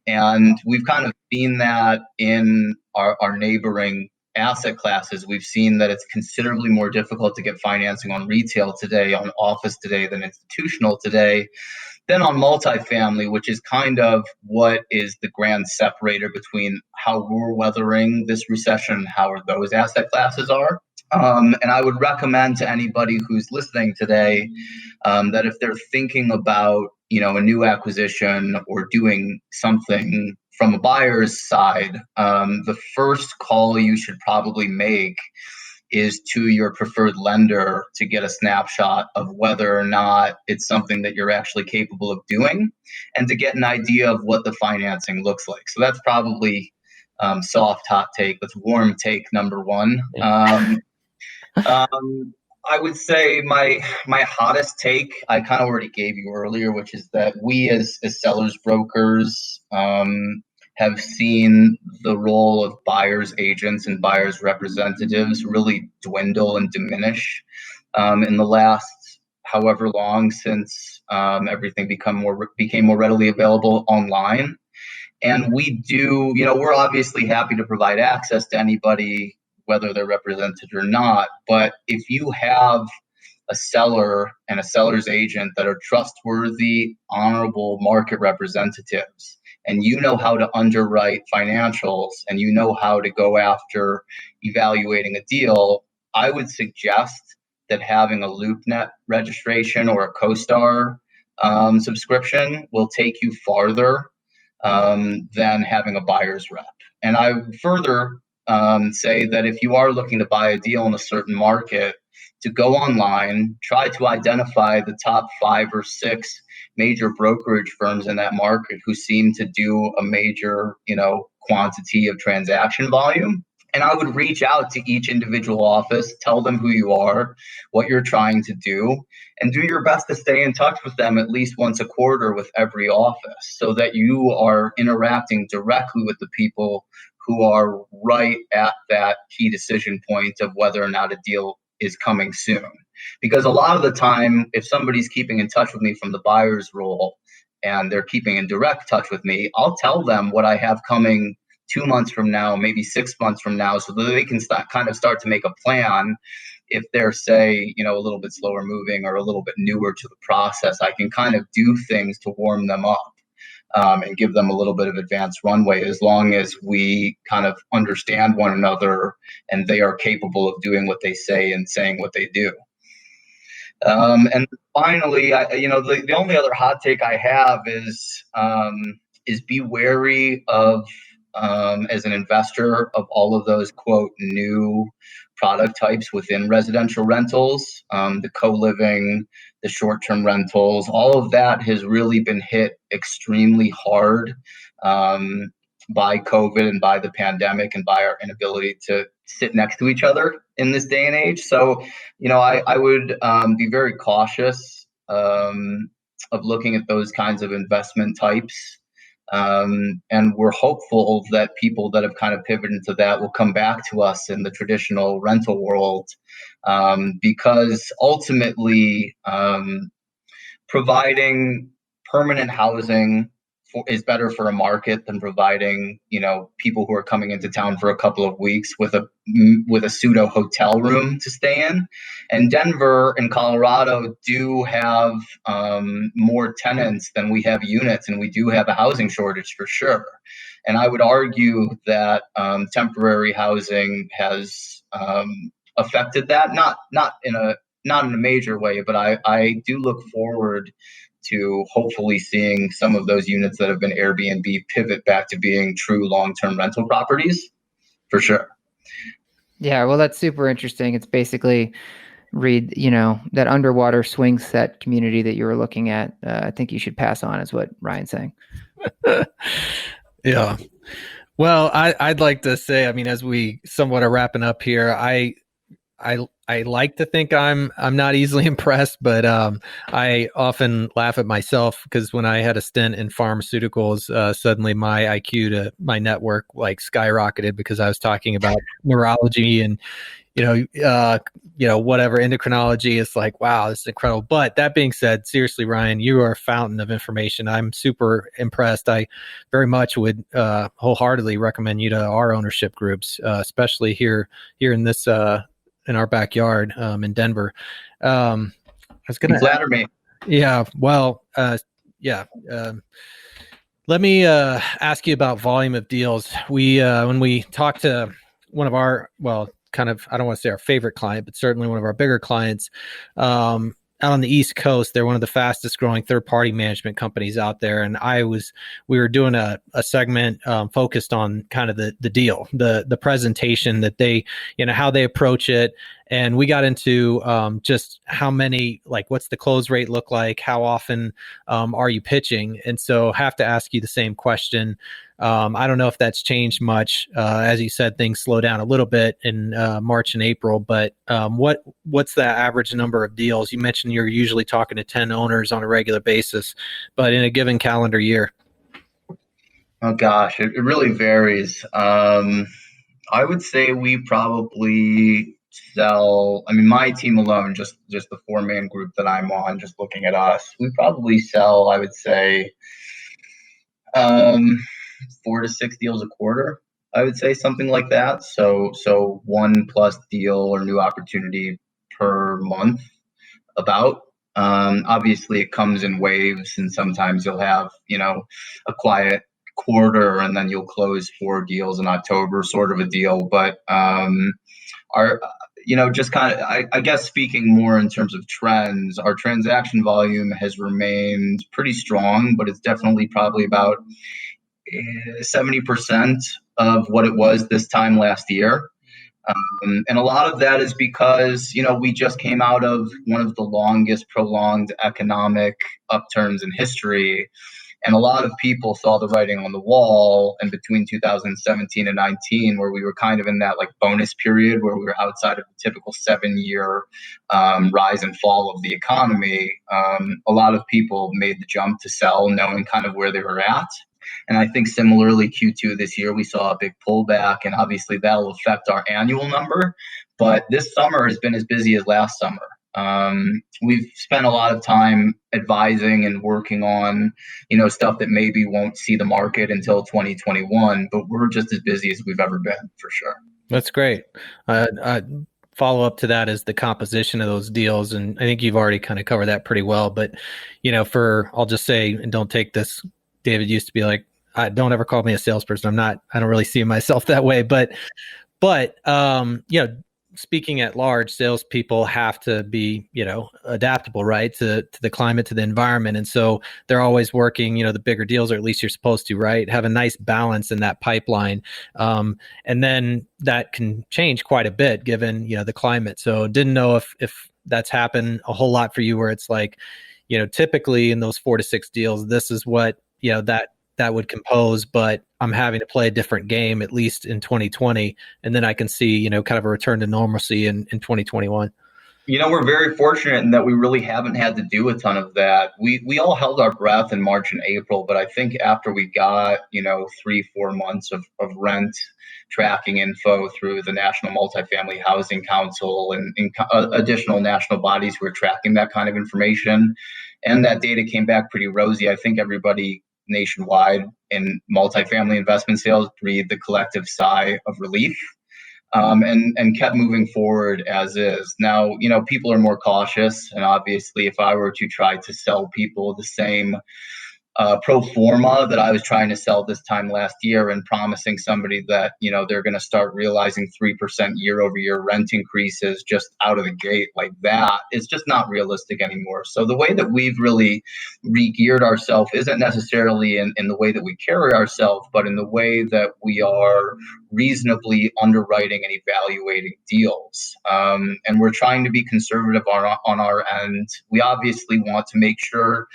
And we've kind of seen that in our neighboring asset classes. We've seen that it's considerably more difficult to get financing on retail today, on office today, than institutional today. Then on multifamily, which is kind of what is the grand separator between how we're weathering this recession and how those asset classes are. And I would recommend to anybody who's listening today that if they're thinking about, a new acquisition or doing something from a buyer's side, the first call you should probably make is to your preferred lender to get a snapshot of whether or not it's something that you're actually capable of doing, and to get an idea of what the financing looks like. So that's probably soft hot take. That's warm take number one. I would say my hottest take I kind of already gave you earlier, which is that we as sellers brokers have seen the role of buyers agents and buyers representatives really dwindle and diminish in the last however long since everything became more readily available online. And we do, we're obviously happy to provide access to anybody, whether they're represented or not. But if you have a seller and a seller's agent that are trustworthy, honorable market representatives, and you know how to underwrite financials, and you know how to go after evaluating a deal, I would suggest that having a LoopNet registration or a CoStar subscription will take you farther than having a buyer's rep. And I would further say that if you are looking to buy a deal in a certain market, to go online, try to identify the top 5 or 6 major brokerage firms in that market who seem to do a major, quantity of transaction volume. And I would reach out to each individual office, tell them who you are, what you're trying to do, and do your best to stay in touch with them at least once a quarter with every office, so that you are interacting directly with the people who are right at that key decision point of whether or not a deal is coming soon. Because a lot of the time, if somebody's keeping in touch with me from the buyer's role and they're keeping in direct touch with me, I'll tell them what I have coming 2 months from now, maybe 6 months from now, so that they can start to make a plan. If they're, say, a little bit slower moving or a little bit newer to the process, I can kind of do things to warm them up and give them a little bit of advanced runway, as long as we kind of understand one another and they are capable of doing what they say and saying what they do. And finally, the only other hot take I have is be wary of, as an investor, of all of those, quote, new product types within residential rentals, the co-living, the short-term rentals. All of that has really been hit extremely hard by COVID and by the pandemic and by our inability to sit next to each other in this day and age. So, I would be very cautious of looking at those kinds of investment types. And we're hopeful that people that have kind of pivoted into that will come back to us in the traditional rental world, because ultimately providing permanent housing is better for a market than providing, people who are coming into town for a couple of weeks with a pseudo hotel room to stay in. And Denver and Colorado do have more tenants than we have units, and we do have a housing shortage for sure. And I would argue that temporary housing has affected that, not in a major way, but I do look forward to hopefully seeing some of those units that have been Airbnb pivot back to being true long-term rental properties, for sure. Yeah, well, that's super interesting. It's basically that underwater swing set community that you were looking at. I think you should pass on, is what Ryan's saying. Yeah. Well, I'd like to say, as we somewhat are wrapping up here, I like to think I'm not easily impressed, but I often laugh at myself, because when I had a stint in pharmaceuticals, suddenly my IQ to my network skyrocketed, because I was talking about neurology and whatever endocrinology. It's like, wow, this is incredible. But that being said, seriously, Ryan, you are a fountain of information. I'm super impressed. I very much would wholeheartedly recommend you to our ownership groups, especially here in this. In our backyard in Denver. I was going to flatter me. Yeah. Well, yeah. Let me ask you about volume of deals. We when we talked to one of our, I don't want to say our favorite client, but certainly one of our bigger clients, out on the East Coast, they're one of the fastest growing third-party management companies out there. And we were doing a segment focused on kind of the deal, the presentation that they, how they approach it. And we got into just how many, what's the close rate look like? How often are you pitching? And so have to ask you the same question. I don't know if that's changed much. As you said, things slow down a little bit in March and April, but what's the average number of deals? You mentioned you're usually talking to 10 owners on a regular basis, but in a given calendar year. Oh gosh, it really varies. I would say we probably sell, my team alone, just the 4-man group that I'm on, just looking at us, we probably sell, I would say, 4 to 6 deals a quarter. I would say something like that. So 1+ deal or new opportunity per month. about. Obviously, it comes in waves, and sometimes you'll have, a quiet quarter, and then you'll close 4 deals in October, sort of a deal. But our just kind of, I guess, speaking more in terms of trends, our transaction volume has remained pretty strong, but it's definitely probably about 70% of what it was this time last year. And a lot of that is because, we just came out of one of the longest prolonged economic upturns in history. And a lot of people saw the writing on the wall. And between 2017 and 19, where we were kind of in that like bonus period where we were outside of the typical 7-year rise and fall of the economy, a lot of people made the jump to sell knowing kind of where they were at. And I think similarly, Q2 this year, we saw a big pullback, and obviously that'll affect our annual number. But this summer has been as busy as last summer. We've spent a lot of time advising and working on, stuff that maybe won't see the market until 2021, but we're just as busy as we've ever been, for sure. That's great. Follow up to that is the composition of those deals. And I think you've already kind of covered that pretty well, but, I'll just say, and don't take this, David used to be like, don't ever call me a salesperson. I don't really see myself that way, but speaking at large, salespeople have to be, adaptable, right, to the climate, to the environment. And so they're always working, the bigger deals, or at least you're supposed to, right, have a nice balance in that pipeline. And then that can change quite a bit given, the climate. So didn't know if that's happened a whole lot for you, where it's like, typically in those 4 to 6 deals, this is what, that would compose, but I'm having to play a different game, at least in 2020. And then I can see, kind of a return to normalcy in 2021. We're very fortunate in that we really haven't had to do a ton of that. We all held our breath in March and April, but I think after we got, 3-4 months of rent tracking info through the National Multifamily Housing Council and additional national bodies who are tracking that kind of information, and that data came back pretty rosy, I think everybody nationwide in multifamily investment sales breathed the collective sigh of relief, and kept moving forward as is. Now, people are more cautious, and obviously if I were to try to sell people the same pro forma that I was trying to sell this time last year, and promising somebody that, they're going to start realizing 3% year over year rent increases just out of the gate like that, it's just not realistic anymore. So the way that we've really re-geared ourselves isn't necessarily in the way that we carry ourselves, but in the way that we are reasonably underwriting and evaluating deals. And we're trying to be conservative on our end. We obviously want to make sure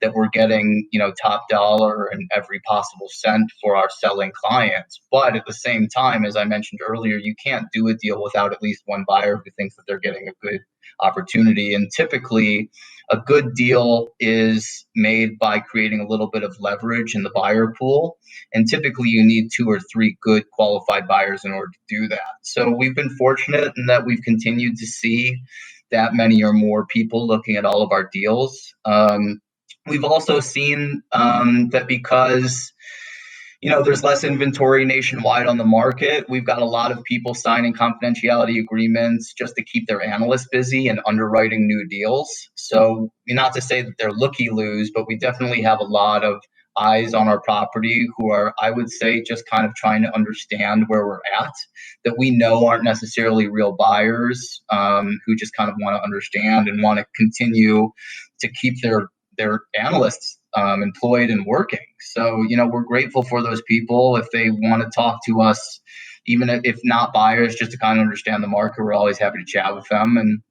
that we're getting, top dollar and every possible cent for our selling clients. But at the same time, as I mentioned earlier, you can't do a deal without at least one buyer who thinks that they're getting a good opportunity. And typically, a good deal is made by creating a little bit of leverage in the buyer pool. And typically, you need 2 or 3 good qualified buyers in order to do that. So we've been fortunate in that we've continued to see that many or more people looking at all of our deals. We've also seen that because, there's less inventory nationwide on the market, we've got a lot of people signing confidentiality agreements just to keep their analysts busy and underwriting new deals. So not to say that they're looky-loos, but we definitely have a lot of eyes on our property who are, I would say, just kind of trying to understand where we're at, that we know aren't necessarily real buyers, who just kind of want to understand and want to continue to keep their analysts employed and working. So, we're grateful for those people. If they want to talk to us, even if not buyers, just to kind of understand the market, we're always happy to chat with them. And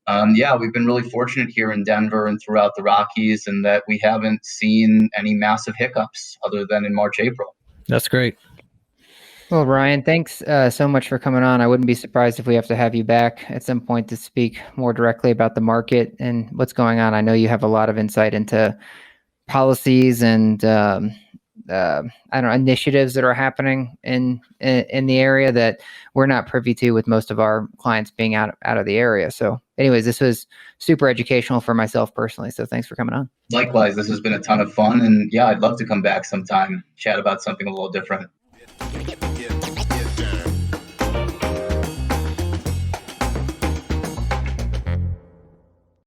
we've been really fortunate here in Denver and throughout the Rockies, and that we haven't seen any massive hiccups other than in March, April. That's great. Well, Ryan, thanks so much for coming on. I wouldn't be surprised if we have to have you back at some point to speak more directly about the market and what's going on. I know you have a lot of insight into policies and initiatives that are happening in the area that we're not privy to, with most of our clients being out of the area. So anyways, this was super educational for myself personally. So thanks for coming on. Likewise, this has been a ton of fun. And I'd love to come back sometime, chat about something a little different.